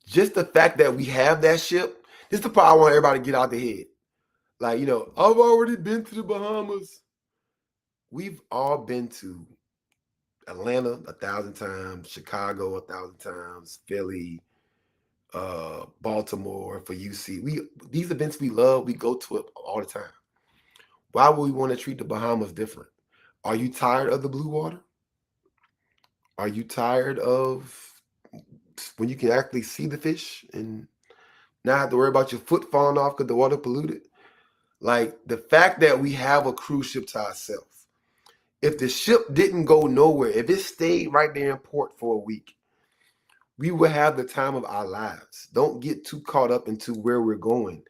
just the fact that we have that ship, this is the part I want everybody to get out their head. Like, I've already been to the Bahamas. We've all been to Atlanta 1,000 times, Chicago 1,000 times, Philly, Baltimore for UC. These events we love, we go to it all the time. Why would we want to treat the Bahamas different? Are you tired of the blue water? Are you tired of when you can actually see the fish and not have to worry about your foot falling off because the water polluted? Like the fact that we have a cruise ship to ourselves. If the ship didn't go nowhere, if it stayed right there in port for a week, we would have the time of our lives. Don't get too caught up into where we're going.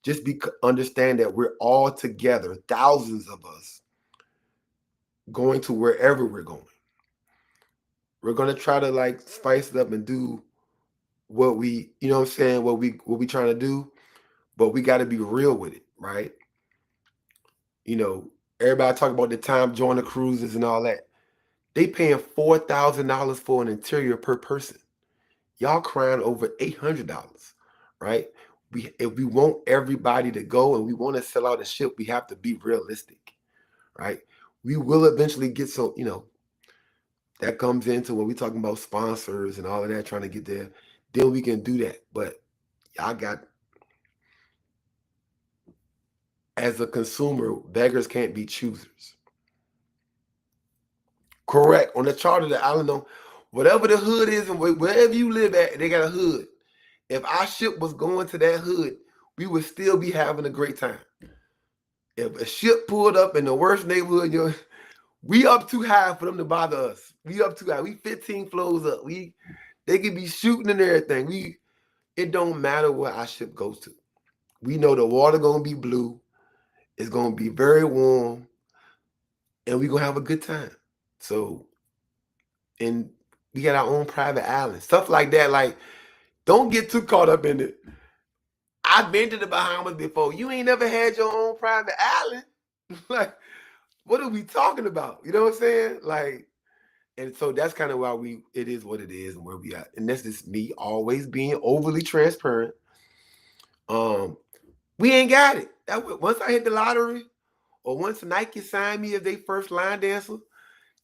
Just understand that we're all together, thousands of us, going to wherever we're going. We're gonna try to like spice it up and do what we, what we trying to do, but we got to be real with it, right? Everybody talk about the time joining cruises and all that. They paying $4,000 for an interior per person. Y'all crying over $800, right? If we want everybody to go and we want to sell out a ship, we have to be realistic, right? We will eventually get some, that comes into when we talking about sponsors and all of that, trying to get there. Then we can do that. But y'all got, as a consumer, beggars can't be choosers. Correct. On the charter, the island, whatever the hood is and wherever you live at, they got a hood. If our ship was going to that hood, we would still be having a great time. If a ship pulled up in the worst neighborhood, we up too high for them to bother us. We up too high. We 15 floors up. They could be shooting and everything. It don't matter where our ship goes to. We know the water gonna be blue. It's gonna be very warm, and we gonna have a good time. So, and we got our own private island, stuff like that. Like, don't get too caught up in it. I've been to the Bahamas before. You ain't never had your own private island. Like, what are we talking about? You know what I'm saying? Like, and so that's kind of why it is what it is and where we at. And that's just me always being overly transparent. We ain't got it. Once I hit the lottery, or once Nike signed me as their first line dancer,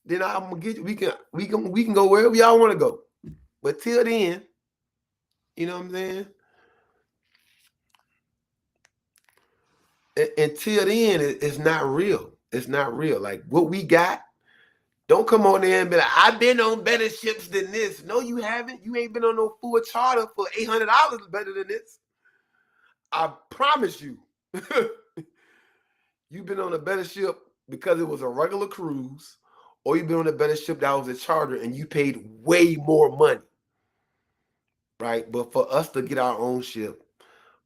then I'm gonna get you. We can go wherever y'all want to go. But till then, you know what I'm saying? Until then, it's not real. It's not real. Like what we got, don't come on there and be like, I've been on better ships than this. No, you haven't. You ain't been on no full charter for $800 better than this. I promise you. You've been on a better ship because it was a regular cruise, or you've been on a better ship that was a charter and you paid way more money. Right? But for us to get our own ship,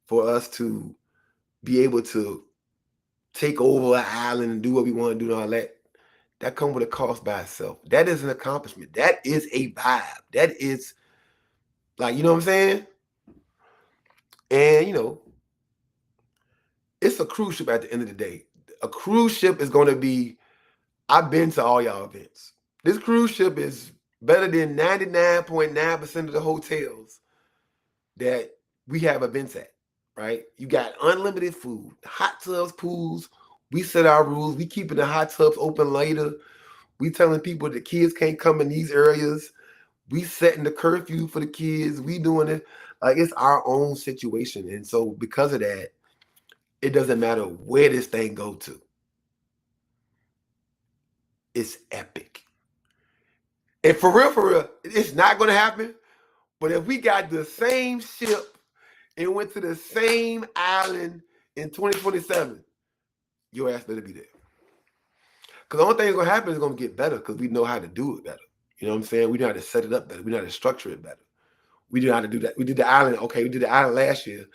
for us to be able to take over an island and do what we want to do and all that comes with a cost by itself. That is an accomplishment. That is a vibe. That is like, you know what I'm saying? And, it's a cruise ship at the end of the day. A cruise ship is going to be, I've been to all y'all events. This cruise ship is better than 99.9% of the hotels that we have events at, right? You got unlimited food, hot tubs, pools. We set our rules. We keeping the hot tubs open later. We telling people the kids can't come in these areas. We setting the curfew for the kids. We doing it. Like it's our own situation. And so because of that, it doesn't matter where this thing go to. It's epic. And for real, it's not going to happen. But if we got the same ship and went to the same island in 2027, your ass better be there. Because the only thing that's gonna happen is gonna get better because we know how to do it better. You know what I'm saying? We know how to set it up better. We know how to structure it better. We know how to do that. We did the island. Okay, we did the island last year.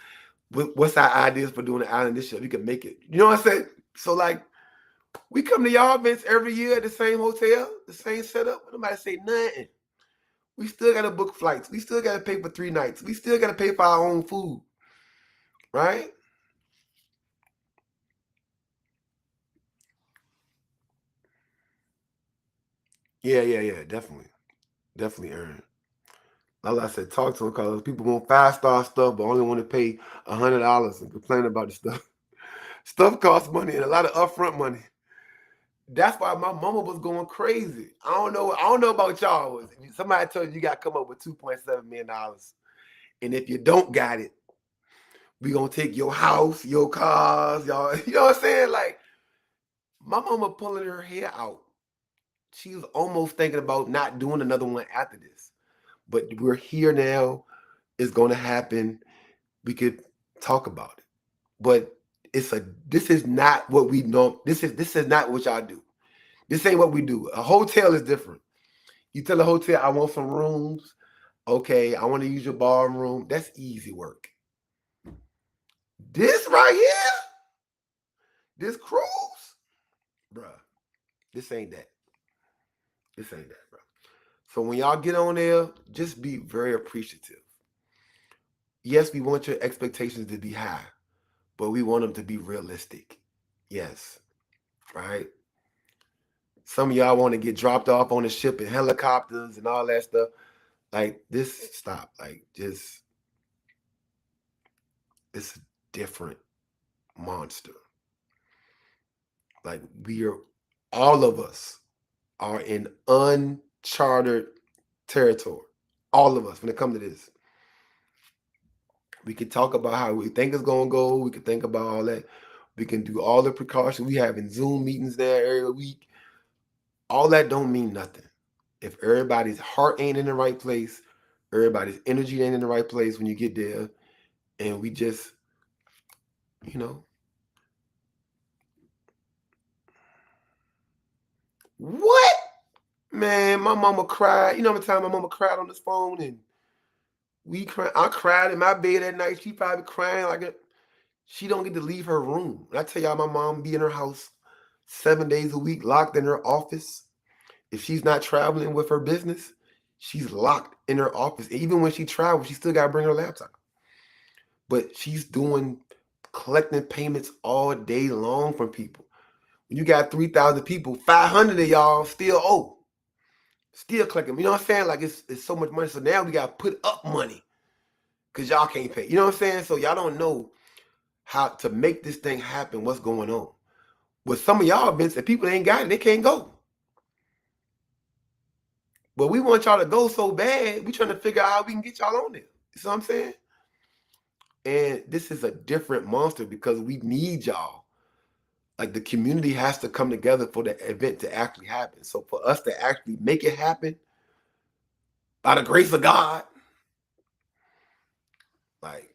What's our ideas for doing the island this year? We can make it. You know what I'm saying? So like, we come to y'all events every year at the same hotel, the same setup. Nobody say nothing. We still got to book flights. We still got to pay for 3 nights. We still got to pay for our own food, right? Yeah. Definitely earn. Like I said, talk to them because people want 5-star stuff, but only want to pay $100 and complain about the stuff. Stuff costs money and a lot of upfront money. That's why my mama was going crazy. I don't know. I don't know about y'all. Somebody told you got to come up with $2.7 million, and if you don't got it, we gonna take your house, your cars, y'all. You know what I'm saying? Like my mama pulling her hair out. She was almost thinking about not doing another one after this. But we're here now. It's gonna happen. We could talk about it. But this is not what we know. This is not what y'all do. This ain't what we do. A hotel is different. You tell a hotel, I want some rooms. Okay, I want to use your ballroom. That's easy work. This right here, this cruise, bruh, this ain't that. This ain't that, bro. So when y'all get on there, just be very appreciative. Yes, we want your expectations to be high, but we want them to be realistic. Yes, right? Some of y'all want to get dropped off on the ship in helicopters and all that stuff. Like this, stop. Like just, it's a different monster. Like all of us are in uncharted territory. All of us when it comes to this. We can talk about how we think it's gonna go. We can think about all that. We can do all the precautions. We having Zoom meetings there every week. All that don't mean nothing. If everybody's heart ain't in the right place, everybody's energy ain't in the right place when you get there, and we just, you know, what? Man, my mama cried. You know how many times my mama cried on this phone and I cried in my bed at night. She probably crying like she don't get to leave her room. And I tell y'all, my mom be in her house 7 days a week, locked in her office. If she's not traveling with her business, she's locked in her office. Even when she travels, she still got to bring her laptop. But she's collecting payments all day long from people. When you got 3,000 people, 500 of y'all still owe. Still collecting. You know what I'm saying? Like it's so much money. So now we got to put up money because y'all can't pay. You know what I'm saying? So y'all don't know how to make this thing happen, what's going on. With some of y'all events, if people ain't got it, they can't go. But we want y'all to go so bad, we trying to figure out how we can get y'all on there. You see what I'm saying? And this is a different monster because we need y'all. Like the community has to come together for the event to actually happen. So for us to actually make it happen, by the grace of God, like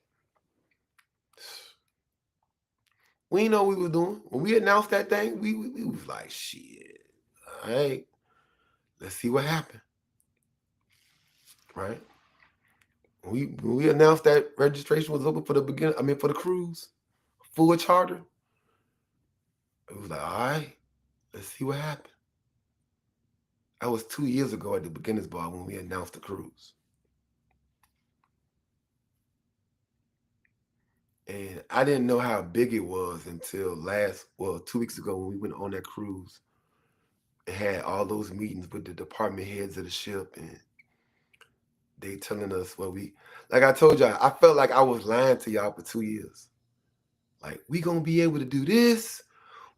we didn't know what we were doing. When we announced that thing, we was like, shit, all right, let's see what happened. Right? When we announced that registration was open for the beginning, I mean for the cruise, full charter, it was like, all right, let's see what happened. That was 2 years ago at the beginners bar when we announced the cruise. And I didn't know how big it was until 2 weeks ago when we went on that cruise and had all those meetings with the department heads of the ship, and they telling us like I told y'all, I felt like I was lying to y'all for 2 years. Like, we gonna be able to do this,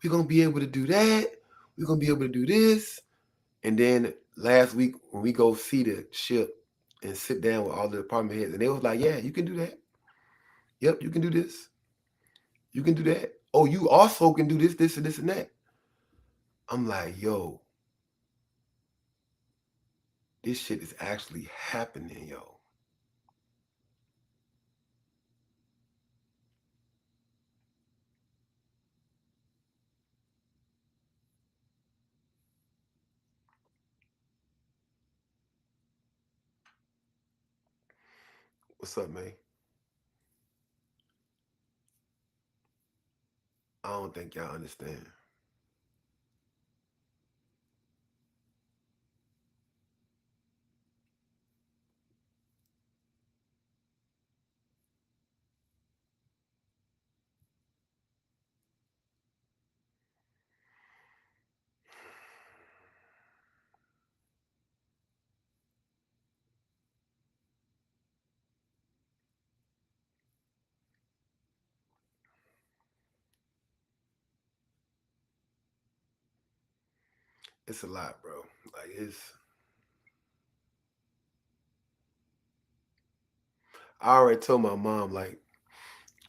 we gonna be able to do that, we gonna be able to do this. And then last week when we go see the ship and sit down with all the department heads, and they was like, yeah, you can do that. Yep, you can do this. You can do that. Oh, you also can do this, and this, and that. I'm like, yo, this shit is actually happening, yo. What's up, man? I don't think y'all understand. It's a lot, bro. Like it's. I already told my mom, like,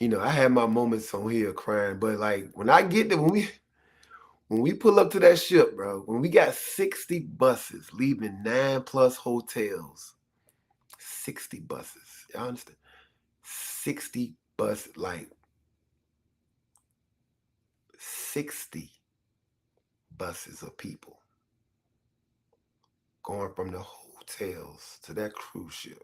I had my moments on here crying, but like when I get there, when we pull up to that ship, bro, when we got 60 buses leaving 9+ hotels, 60 buses. Y'all understand? 60 buses, like 60 buses of people going from the hotels to that cruise ship.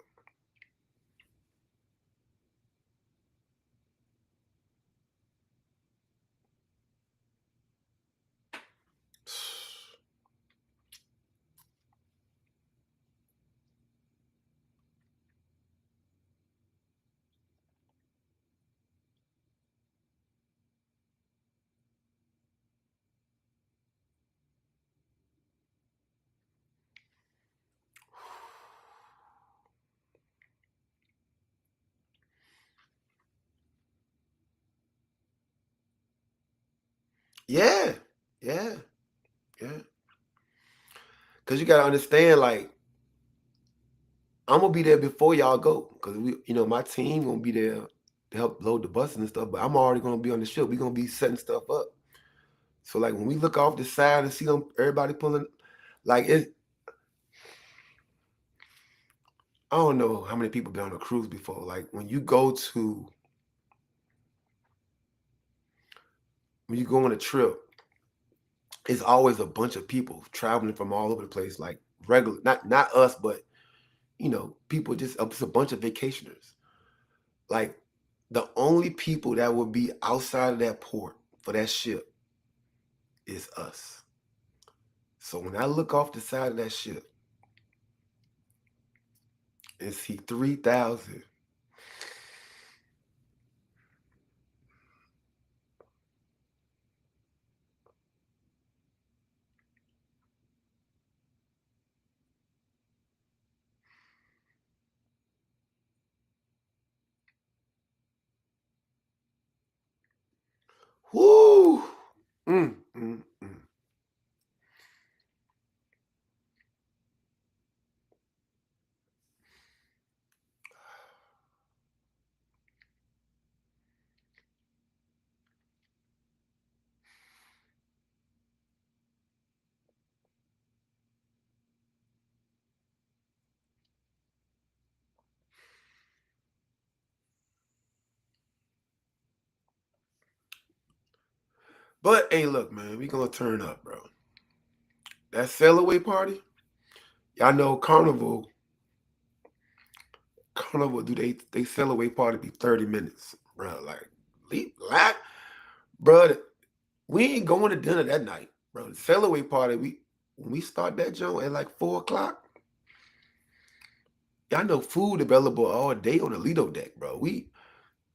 Yeah, yeah, yeah. Because you got to understand, like, I'm gonna be there before y'all go, because my team gonna be there to help load the buses and stuff. But I'm already gonna be on the ship. We gonna be setting stuff up. So like when we look off the side and see them, everybody pulling, like it. I don't know how many people been on a cruise before. Like when you go on a trip, it's always a bunch of people traveling from all over the place. Like regular, not us, but people just it's a bunch of vacationers. Like the only people that would be outside of that port for that ship is us. So when I look off the side of that ship and see 3,000, whoo, mm, mm, mm. But hey, look, man, we gonna turn up, bro. That sail away party, y'all know Carnival do they sail away party be 30 minutes, bro. Like, bro. We ain't going to dinner that night, bro. The sail away party, when we start that joint at like 4 o'clock, y'all know food available all day on the Lido deck, bro. We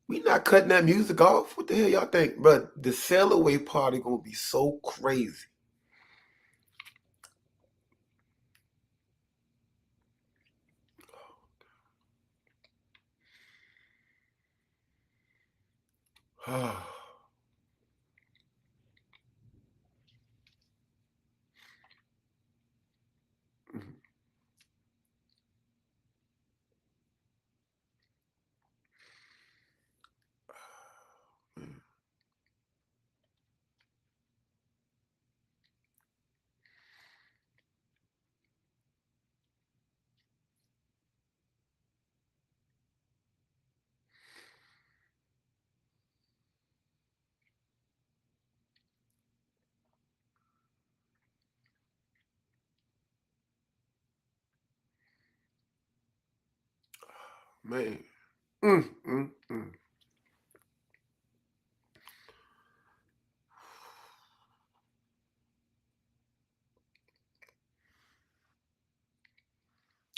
not cutting that music off. What the hell y'all think, bro? The sail away party gonna be so crazy. Man. Mm, mm, mm.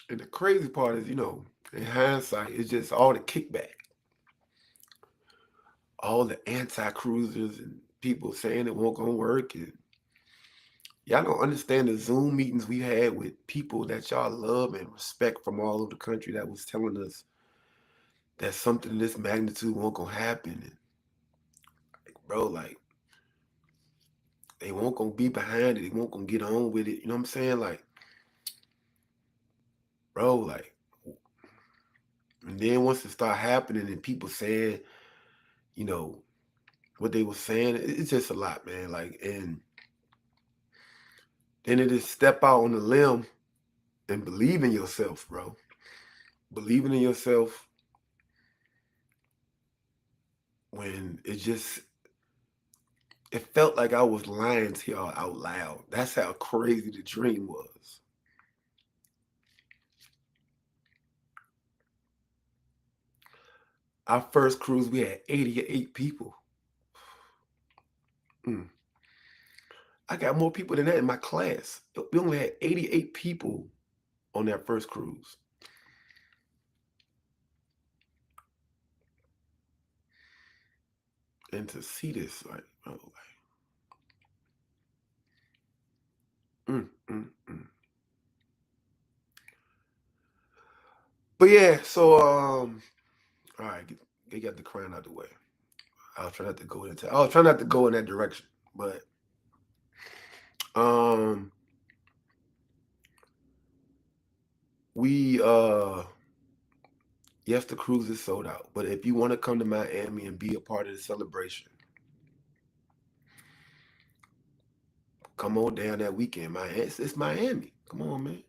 And the crazy part is, in hindsight, it's just all the kickback, all the anti-cruisers and people saying it won't gonna work. And y'all don't understand the Zoom meetings we had with people that y'all love and respect from all over the country that was telling us that something of this magnitude won't gonna happen. And bro, like, they won't gonna be behind it. They won't gonna get on with it. You know what I'm saying? Like, bro, like, and then once it start happening and people saying, you know, what they were saying, it's just a lot, man. Like, and then it is step out on the limb and believe in yourself, bro. Believing in yourself when it felt like I was lying to y'all out loud. That's how crazy the dream was. Our first cruise, we had 88 people. Mm. I got more people than that in my class. We only had 88 people on that first cruise. And to see this, like, oh, mm. But yeah, so all right, they got the crown out the way. I was trying not to go into. I was trying not to go in that direction, but um, we yes, the cruise is sold out. But if you want to come to Miami and be a part of the celebration, come on down that weekend. It's Miami. Come on, man.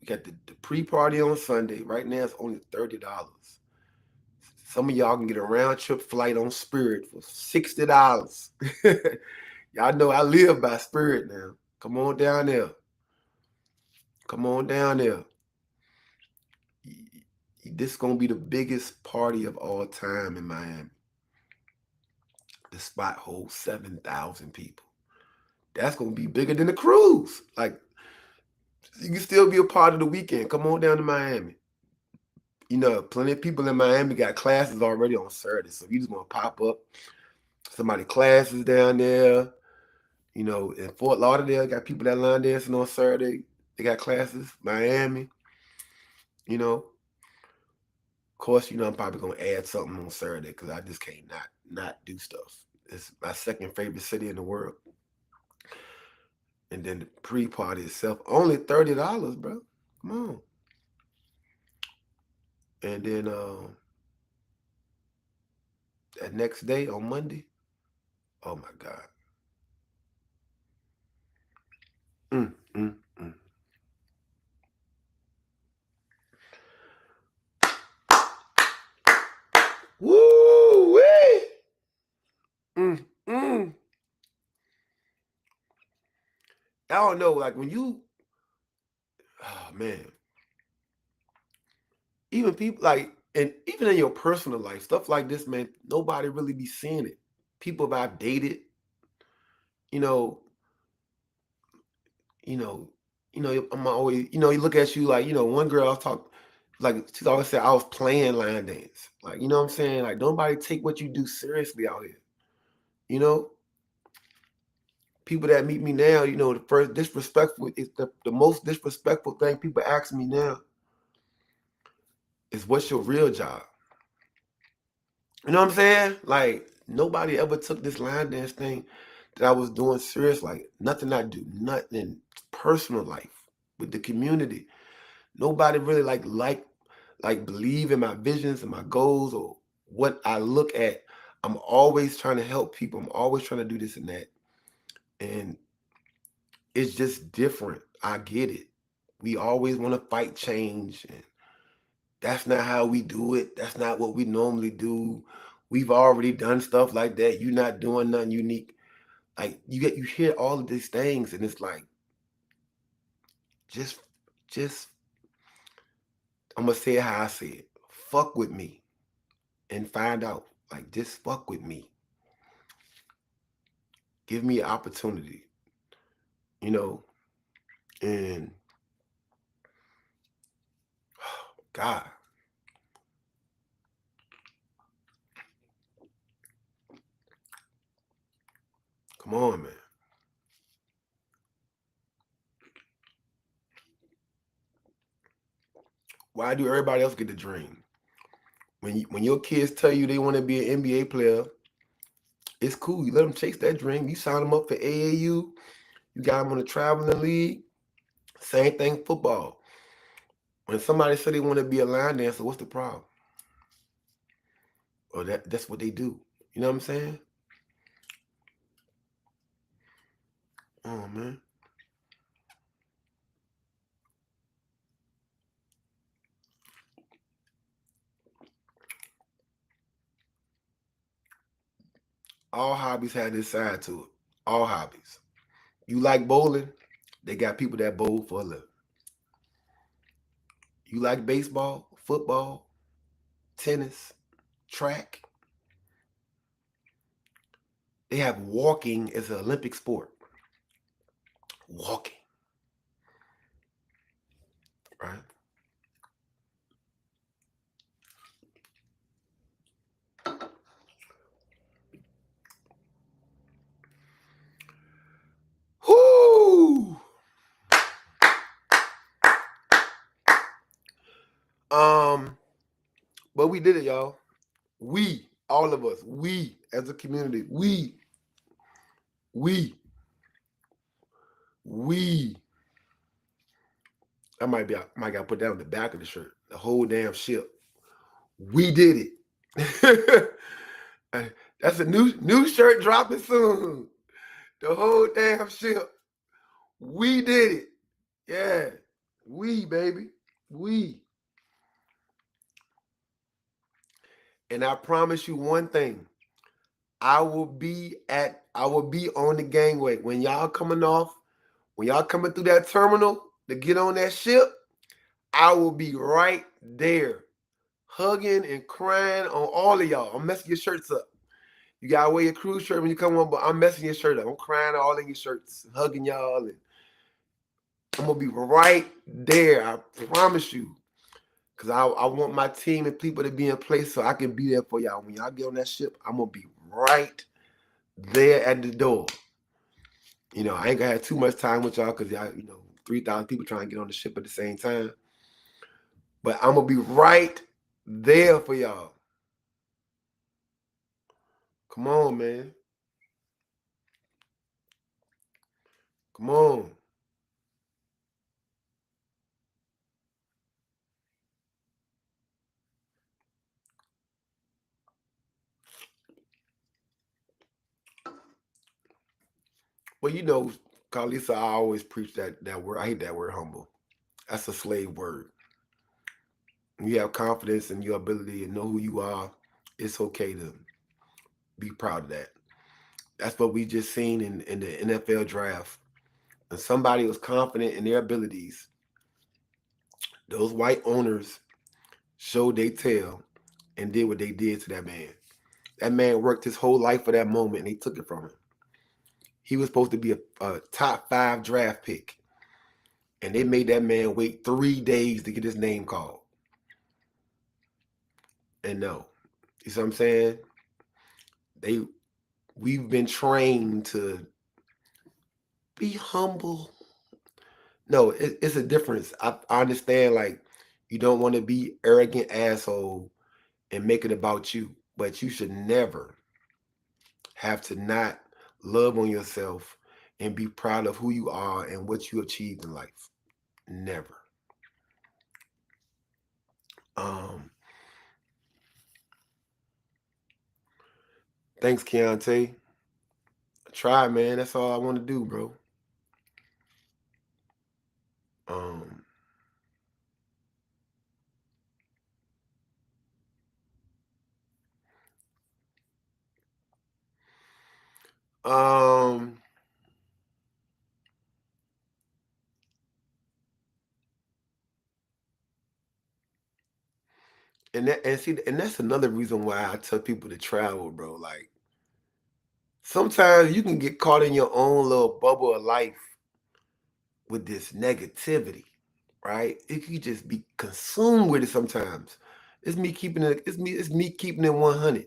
We got the pre-party on Sunday. Right now, it's only $30. Some of y'all can get a round trip flight on Spirit for $60. Y'all know I live by Spirit now. Come on down there. Come on down there. This is gonna be the biggest party of all time in Miami. The spot holds 7,000 people. That's gonna be bigger than the cruise. Like, you can still be a part of the weekend. Come on down to Miami. Plenty of people in Miami got classes already on Saturday. So if you just want to pop up, somebody classes down there. In Fort Lauderdale, got people that line dancing on Saturday. They got classes. Miami, you know. Of course, I'm probably gonna add something on Saturday because I just can't not do stuff. It's my second favorite city in the world. And then the pre-party itself, only $30, bro. Come on. And then that next day on Monday, oh my God. Mm, mm, mm. Woo wee. Mm, mm. I don't know, like when you, oh man, even people like, and even in your personal life, stuff like this, man, nobody really be seeing it. People that I've dated, you know, you know, I'm always, you look at you like, one girl I was talking, like she always said I was playing line dance. Like, you know what I'm saying? Like, nobody take what you do seriously out here. You know, people that meet me now, the first disrespectful is the most disrespectful thing people ask me now is what's your real job? You know what I'm saying? Like, nobody ever took this line dance thing that I was doing serious. Like, nothing I do, nothing personal life with the community. Nobody really like believe in my visions and my goals or what I look at. I'm always trying to help people. I'm always trying to do this and that. And it's just different. I get it. We always want to fight change. And that's not how we do it. That's not what we normally do. We've already done stuff like that. You're not doing nothing unique. Like, you hear all of these things, and it's like, just just I'm gonna say it how I say it. fuck with me and find out. Like, just fuck with me. Give me an opportunity, you know, and God, come on, man. Why do everybody else get the dream? When your kids tell you they want to be an NBA player, it's cool. You let them chase that dream. You sign them up for AAU. You got them on the traveling league. Same thing, football. When somebody say they want to be a line dancer, what's the problem? Or that's what they do. You know what I'm saying? Oh man. All hobbies have this side to it. All hobbies. You like bowling? They got people that bowl for a living. You like baseball, football, tennis, track? They have walking as an Olympic sport. Walking, right? Whoo! But we did it, y'all. We, all of us, we as a community, we, we. I might got to put that on the back of the shirt. The whole damn ship. We did it. That's a new shirt dropping soon. The whole damn ship. We did it. Yeah. We, baby. We. And I promise you one thing. I will be on the gangway. When y'all coming through that terminal to get on that ship, I will be right there, hugging and crying on all of y'all. I'm messing your shirts up. You gotta wear your cruise shirt when you come on, but I'm messing your shirt up. I'm crying all in your shirts, hugging y'all, and I'm gonna be right there. I promise you. Cause I want my team and people to be in place so I can be there for y'all. When y'all get on that ship, I'm gonna be right there at the door. You know, I ain't gonna have too much time with y'all because y'all, 3,000 people trying to get on the ship at the same time. But I'm gonna be right there for y'all. Come on, man. Come on. Well, Carlisa, I always preach that word. I hate that word, humble. That's a slave word. When you have confidence in your ability and know who you are, it's okay to be proud of that. That's what we just seen in the NFL draft. When somebody was confident in their abilities, those white owners showed their tail and did what they did to that man. That man worked his whole life for that moment and they took it from him. He was supposed to be a top 5 draft pick. And they made that man wait 3 days to get his name called. And no. You see what I'm saying? We've been trained to be humble. No, it's a difference. I understand, like, you don't want to be arrogant asshole and make it about you, but you should never have to not love on yourself and be proud of who you are and what you achieved in life. Never. Um, Thanks, Keontae. Try, man. That's all I want to do, bro. Um, um, And that's another reason why I tell people to travel, bro. Like sometimes you can get caught in your own little bubble of life with this negativity, right? It could just be consumed with it sometimes. It's me keeping it, it's me keeping it 100.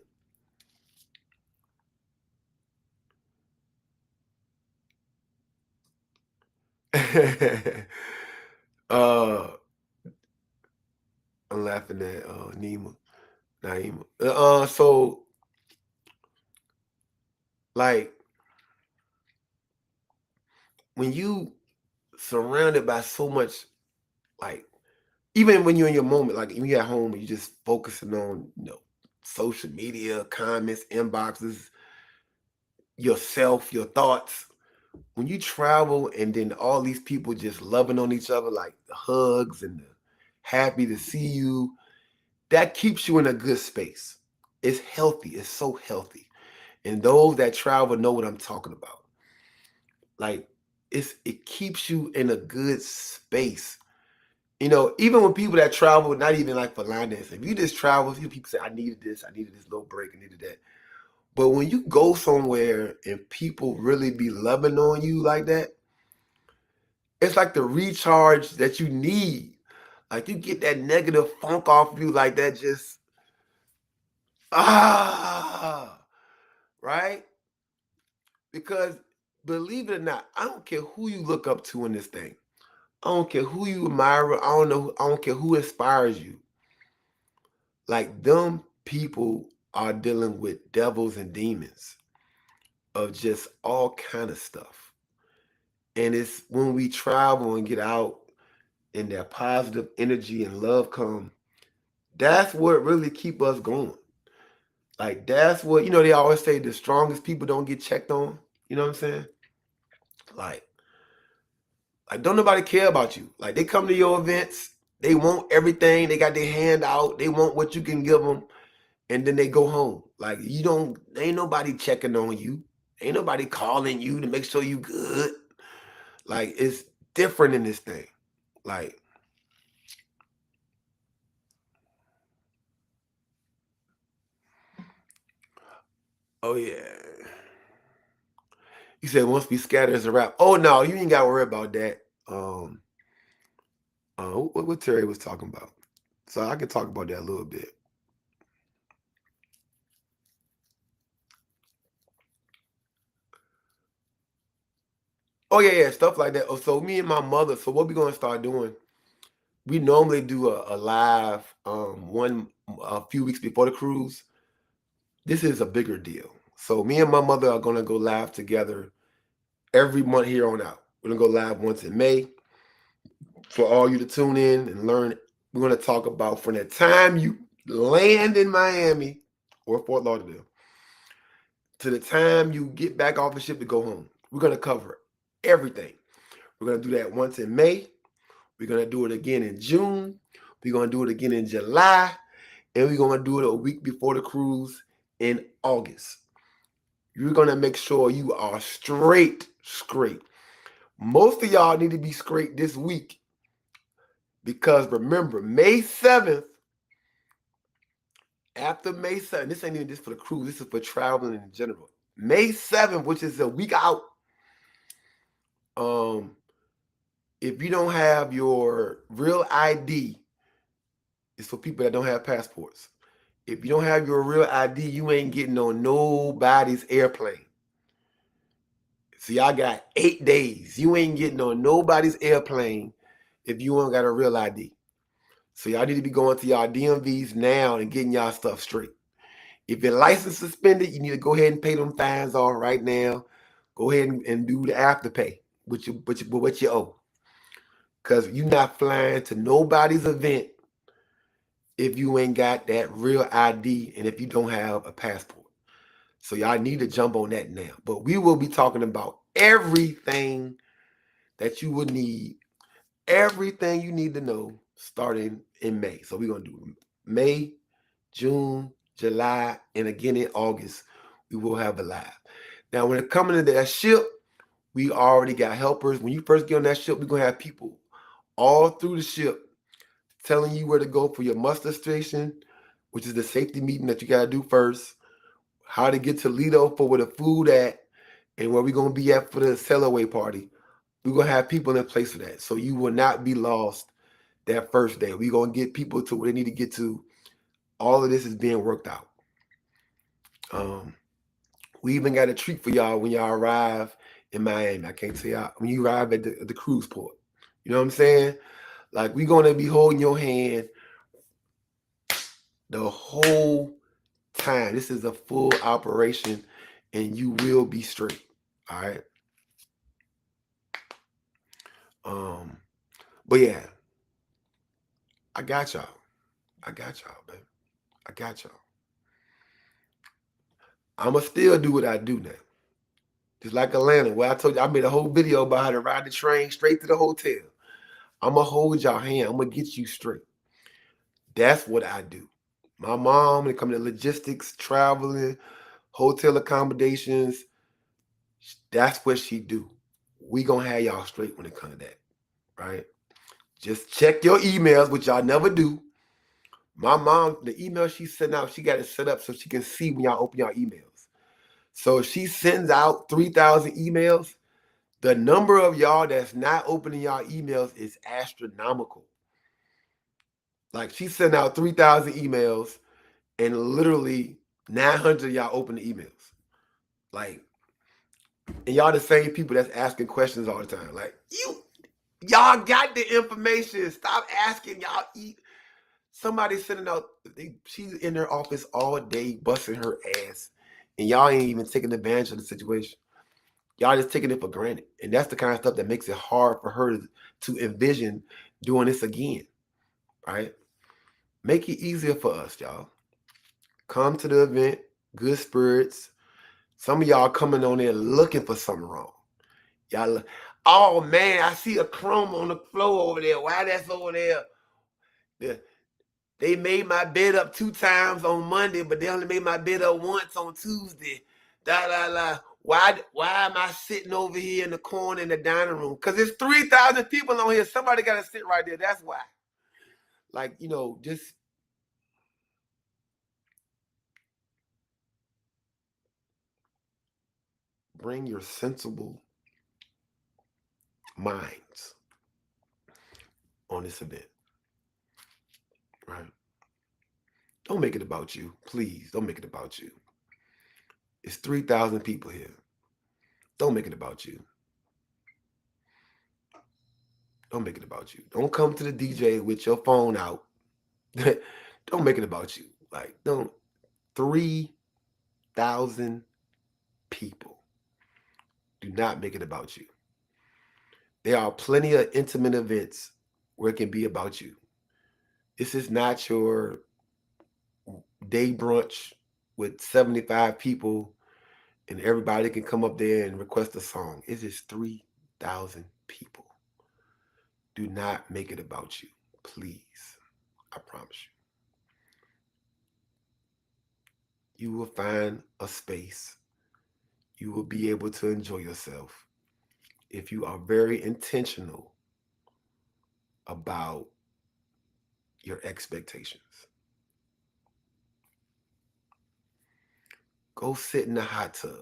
uh I'm laughing at Naima. So like when you surrounded by so much, like even when you're in your moment, like when you're at home and you're just focusing on, social media, comments, inboxes, yourself, your thoughts. When you travel and then all these people just loving on each other, like the hugs and the happy to see you, that keeps you in a good space. It's healthy. It's so healthy. And those that travel know what I'm talking about. Like it keeps you in a good space. Even when people that travel, not even like for line dance, if you just travel, a few people say, I needed this, I needed this little break, I needed that. But when you go somewhere and people really be loving on you like that, it's like the recharge that you need. Like you get that negative funk off you like that, just ah, right? Because believe it or not, I don't care who you look up to in this thing. I don't care who you admire. I don't care who inspires you. Like them people are dealing with devils and demons of just all kind of stuff. And it's when we travel and get out and that positive energy and love come, that's what really keep us going. Like that's what, they always say the strongest people don't get checked on. You know what I'm saying? Like, like don't nobody care about you. Like they come to your events, they want everything, they got their hand out, they want what you can give them, and then they go home. Like you don't, ain't nobody checking on you. Ain't nobody calling you to make sure you good. Like it's different in this thing. Like, oh yeah. You said once we scatter as a rap. Oh no, you ain't gotta worry about that. What Terry was talking about. So I can talk about that a little bit. Oh yeah, stuff like that. Oh, so me and my mother. So what we gonna start doing? We normally do a live one a few weeks before the cruise. This is a bigger deal. So me and my mother are gonna go live together every month here on out. We're gonna go live once in May for all you to tune in and learn. We're gonna talk about from the time you land in Miami or Fort Lauderdale to the time you get back off the ship to go home. We're gonna cover everything. We're gonna do that once in May. We're gonna do it again in June. We're gonna do it again in July, and we're gonna do it a week before the cruise in August. You're gonna make sure you are straight. Most of y'all need to be straight this week because remember, May 7th, after May 7th, this ain't even just for the cruise, this is for traveling in general. May 7th, which is a week out, um, if you don't have your real ID, it's for people that don't have passports. If you don't have your real ID, you ain't getting on nobody's airplane. So y'all got 8 days. You ain't getting on nobody's airplane if you ain't got a real ID. So y'all need to be going to y'all DMVs now and getting y'all stuff straight. If your license suspended, you need to go ahead and pay them fines off right now. Go ahead and do the afterpay, what you owe. Because you're not flying to nobody's event if you ain't got that real ID and if you don't have a passport. So y'all need to jump on that now. But we will be talking about everything that you would need, everything you need to know starting in May. So we're going to do May, June, July, and again in August, we will have a live. Now, when it coming to that ship, we already got helpers. When you first get on that ship, we're going to have people all through the ship telling you where to go for your muster station, which is the safety meeting that you got to do first, how to get to Lido for where the food at, and where we're going to be at for the sail away party. We're going to have people in place for that. So you will not be lost that first day. We're going to get people to where they need to get to. All of this is being worked out. We even got a treat for y'all when y'all arrive in Miami. I can't tell y'all, when you arrive at the cruise port. You know what I'm saying? Like, we're going to be holding your hand the whole time. This is a full operation, and you will be straight. All right. But yeah, I got y'all. I got y'all, baby. I got y'all. I'ma still do what I do now. Just like Atlanta, where I told you I made a whole video about how to ride the train straight to the hotel. I'ma hold y'all hand. I'm gonna get you straight. That's what I do. My mom, when it comes to logistics, traveling, hotel accommodations, that's what she do. We gonna have y'all straight when it comes to that, right? Just check your emails, which y'all never do. My mom, the email she sent out, she got it set up so she can see when y'all open y'all emails. So if she sends out 3,000 emails, the number of y'all that's not opening y'all emails is astronomical. Like, she sent out 3,000 emails, and literally 900 of y'all open the emails. Like, and y'all the same people that's asking questions all the time. Like, y'all got the information. Stop asking. Y'all eat. Somebody sending out, she's in her office all day busting her ass, and y'all ain't even taking advantage of the situation. Y'all just taking it for granted. And that's the kind of stuff that makes it hard for her to envision doing this again, right? Make it easier for us, y'all. Come to the event, good spirits. Some of y'all coming on there looking for something wrong. Y'all, oh man, I see a chrome on the floor over there. Why that's over there? They made my bed up 2 times on Monday, but they only made my bed up once on Tuesday. Why am I sitting over here in the corner in the dining room? Because there's 3,000 people on here. Somebody got to sit right there. That's why. Like, just bring your sensible minds on this event, right? Don't make it about you. Please, don't make it about you. It's 3,000 people here. Don't make it about you. Don't make it about you. Don't come to the DJ with your phone out. Don't make it about you. Like, don't. 3,000 people. Do not make it about you. There are plenty of intimate events where it can be about you. This is not your day brunch with 75 people and everybody can come up there and request a song. It is 3,000 people. Do not make it about you, please. I promise you. You will find a space. You will be able to enjoy yourself if you are very intentional about your expectations. Go sit in the hot tub.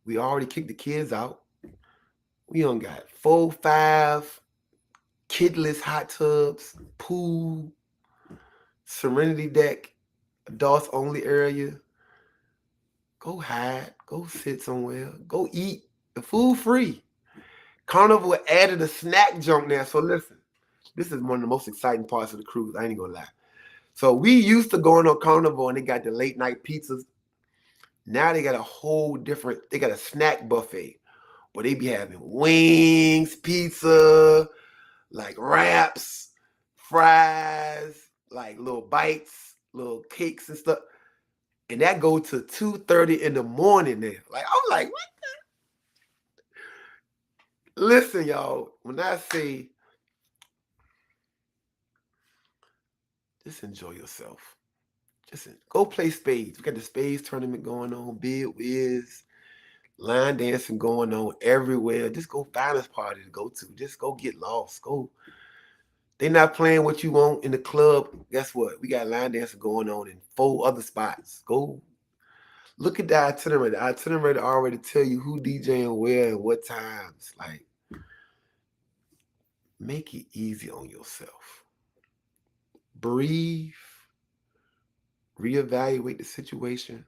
We already kicked the kids out. We done got 4, 5 kidless hot tubs, pool, serenity deck, adults only area. Go hide. Go sit somewhere. Go eat. The food free. Carnival added a snack junk there. So listen, this is one of the most exciting parts of the cruise. I ain't gonna lie. So we used to going on Carnival and they got the late night pizzas. Now they got a whole different, they got a snack buffet where they be having wings, pizza, like wraps, fries, like little bites, little cakes and stuff. And that go to 2:30 in the morning there. Like, I'm like, what the? Listen, y'all, when I say just enjoy yourself. Just go play spades. We got the spades tournament going on, bid whiz, line dancing going on everywhere. Just go find us party to go to. Just go get lost. Go. They not playing what you want in the club. Guess what? We got line dancing going on in 4 other spots. Go look at the itinerary. The itinerary already tell you who DJing where and what times. Like, make it easy on yourself. Breathe. Reevaluate the situation.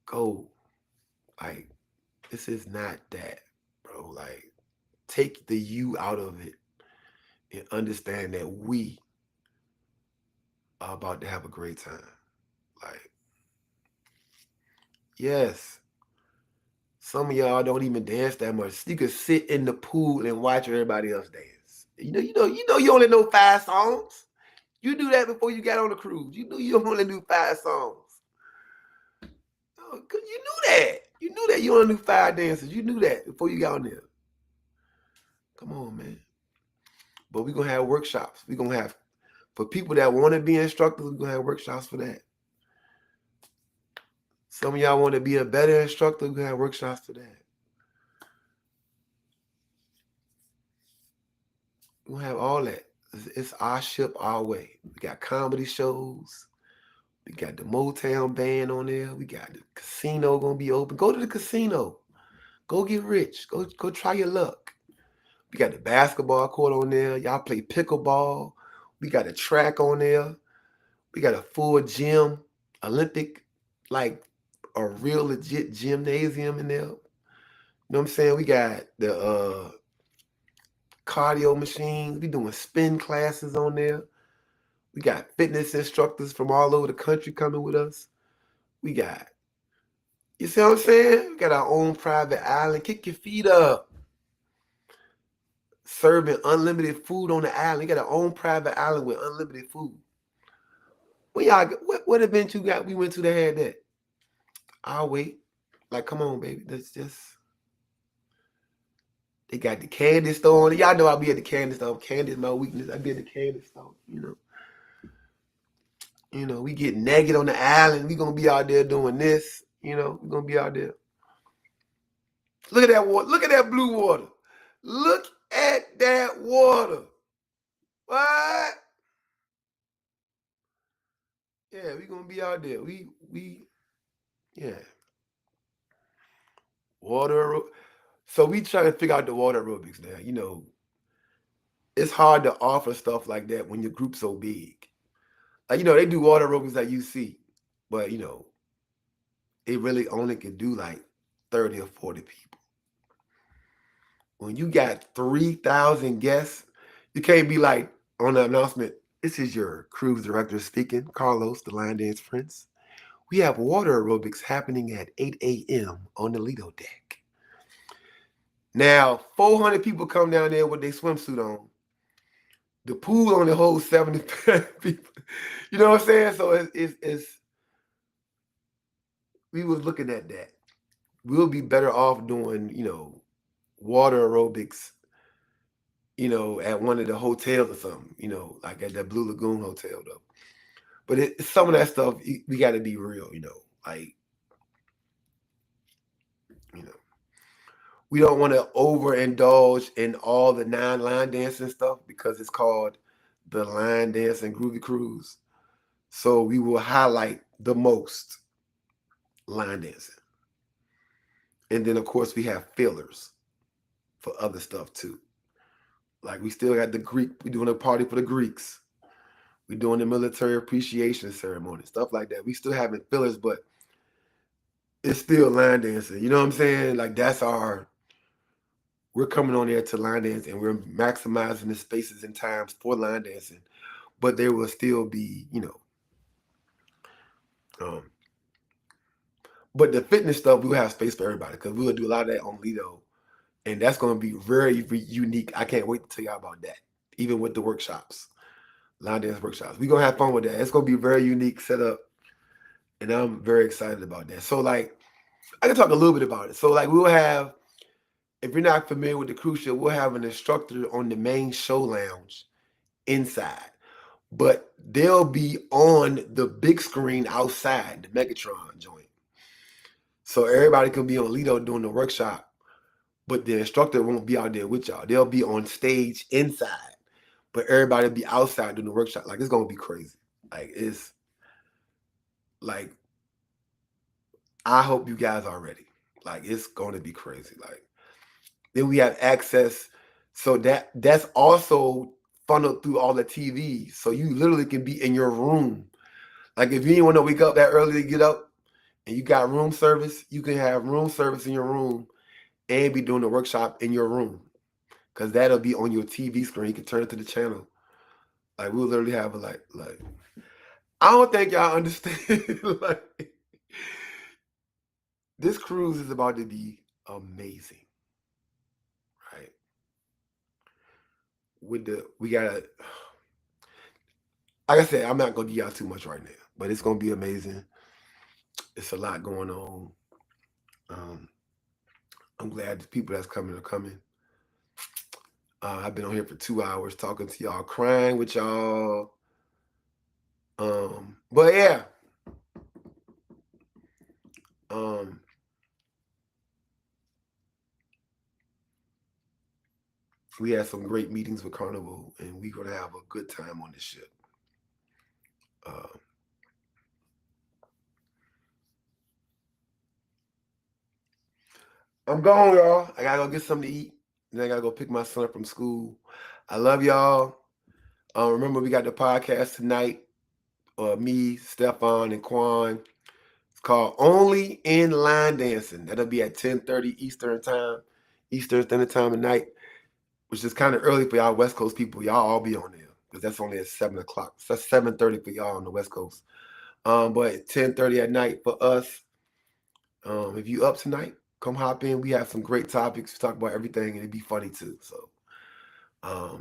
Go. Like, this is not that, bro. Like, take the you out of it and understand that we are about to have a great time. Like, yes, some of y'all don't even dance that much. You could sit in the pool and watch everybody else dance. You only know 5 songs. You knew that before you got on the cruise. You knew you only knew 5 songs. Oh, you knew that. You knew that you only knew 5 dances. You knew that before you got on there. Come on, man. But we're gonna have workshops. We're gonna have, for people that want to be instructors, we're gonna have workshops for that. Some of y'all want to be a better instructor, we're gonna have workshops for that. We're gonna have all that. It's our ship, our way. We got comedy shows. We got the Motown band on there. We got the casino gonna be open. Go to the casino. Go get rich. Go try your luck. We got the basketball court on there. Y'all play pickleball. We got a track on there. We got a full gym, Olympic, like a real legit gymnasium in there. You know what I'm saying? We got the cardio machines. We doing spin classes on there. We got fitness instructors from all over the country coming with us. We got, you see what I'm saying? We got our own private island. Kick your feet up. Serving unlimited food on the island. You got our own private island with unlimited food. What event you got? We went to that had that. I'll wait. Like, come on, baby. That's just. They got the candy store. Y'all know I'll be at the candy store. Candy is my weakness. I be at the candy store. We get naked on the island. We gonna be out there doing this. We gonna be out there. Look at that water. Look at that blue water. Look at that water. What? Yeah, we gonna be out there. Yeah. Water. So we trying to figure out the water aerobics now. It's hard to offer stuff like that when your group's so big. Like, they do water aerobics at UC, but it really only can do like 30 or 40 people. When you got 3,000 guests, you can't be like on the announcement, this is your cruise director speaking, Carlos, the line dance prince. We have water aerobics happening at 8 a.m. on the Lido deck. Now, 400 people come down there with their swimsuit on. The pool only holds 75 people. You know what I'm saying? So it's we was looking at that. We'll be better off doing, water aerobics, at one of the hotels or something, like at that Blue Lagoon Hotel though. But some of that stuff, we got to be real, like, we don't want to overindulge in all the non-line dancing stuff because it's called the Line Dance and Groovy Cruise. So we will highlight the most line dancing. And then, of course, we have fillers for other stuff, too. Like, we still got the Greek. We're doing a party for the Greeks. We're doing the military appreciation ceremony, stuff like that. We still having fillers, but it's still line dancing. You know what I'm saying? Like, we're coming on there to line dance, and we're maximizing the spaces and times for line dancing. But there will still be, but the fitness stuff, we'll have space for everybody because we'll do a lot of that on Lido. And that's going to be very unique. I can't wait to tell y'all about that, even with the workshops, line dance workshops. We're going to have fun with that. It's going to be a very unique setup, and I'm very excited about that. So, like, I can talk a little bit about it. So, like, we'll have, if you're not familiar with the cruise ship, we'll have an instructor on the main show lounge inside. But they'll be on the big screen outside, the Megatron joint. So everybody can be on Lido doing the workshop. but the instructor won't be out there with y'all. They'll be on stage inside, but everybody will be outside doing the workshop. Like, it's gonna be crazy. Like, it's like, I hope you guys are ready. Like, it's gonna be crazy. Like, then we have access, so that's also funneled through all the TVs. So you literally can be in your room. Like, if you didn't want to wake up that early to get up and you got room service, you can have room service in your room and be doing the workshop in your room. Because that'll be on your TV screen. You can turn it to the channel. Like, we'll literally have like I don't think y'all understand. Like, this cruise is about to be amazing. Right? We gotta, like I said, I'm not gonna give y'all too much right now, but it's gonna be amazing. It's a lot going on. I'm glad the people that's coming are coming. I've been on here for 2 hours talking to y'all, crying with y'all. But yeah. We had some great meetings with Carnival, and we're gonna have a good time on this ship. I'm gone, y'all. I gotta go get something to eat. Then I gotta go pick my son up from school. I love y'all. Remember, we got the podcast tonight. Me, Stefan, and Quan. It's called Only in Line Dancing. That'll be at 10:30 Eastern Standard Time at night, which is kind of early for y'all West Coast people. Y'all all be on there because that's only at 7 o'clock. So that's 7:30 for y'all on the West Coast. But 10:30 at night for us. If you up tonight, come hop in. We have some great topics. We talk about everything, and it'd be funny too. So,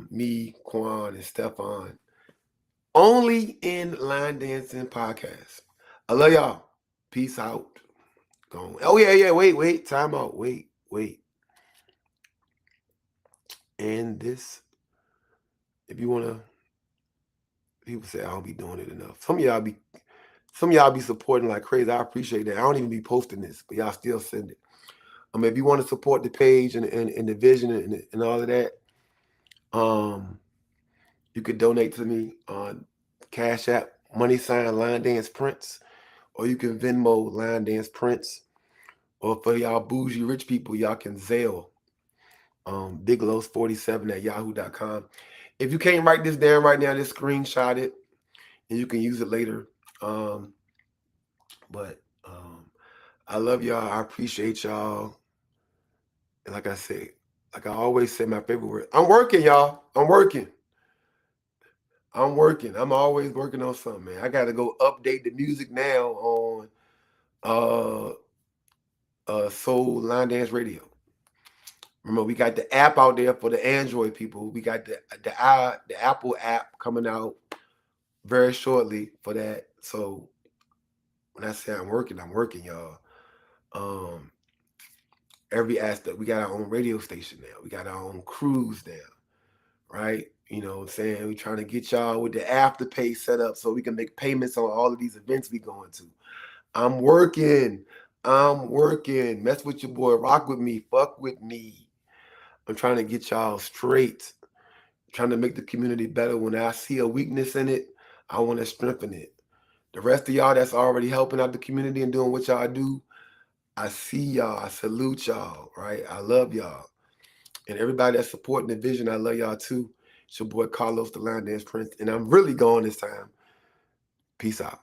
me, Quan, and Stefan, Only in Line Dancing podcast. I love y'all. Peace out. Go. Oh yeah. Wait. Time out. Wait. And this, if you wanna, people say I don't be doing it enough. Some of y'all be supporting like crazy. I appreciate that. I don't even be posting this, but y'all still send it. If you want to support the page and the vision and all of that, you could donate to me on Cash App, $ Line Dance Prince, or you can Venmo Line Dance Prince, or for y'all bougie rich people, y'all can Zelle biglos47@yahoo.com. If you can't write this down right now, just screenshot it, and you can use it later. But I love y'all. I appreciate y'all. And like I said, like I always say, my favorite word, I'm working, y'all. I'm working. I'm always working on something, man. I got to go update the music now on Soul Line Dance Radio. Remember, we got the app out there for the Android people. We got the Apple app coming out very shortly for that. So when I say I'm working, y'all. Every aspect. We got our own radio station now. We got our own cruise now, right? You know what I'm saying? We're trying to get y'all with the Afterpay set up so we can make payments on all of these events we going to. I'm working. Mess with your boy. Rock with me. Fuck with me. I'm trying to get y'all straight. I'm trying to make the community better. When I see a weakness in it, I want to strengthen it. The rest of y'all that's already helping out the community and doing what y'all do, I see y'all. I salute y'all, right? I love y'all. And everybody that's supporting the vision, I love y'all too. It's your boy Carlos, the Line Dance Prince. And I'm really going this time. Peace out.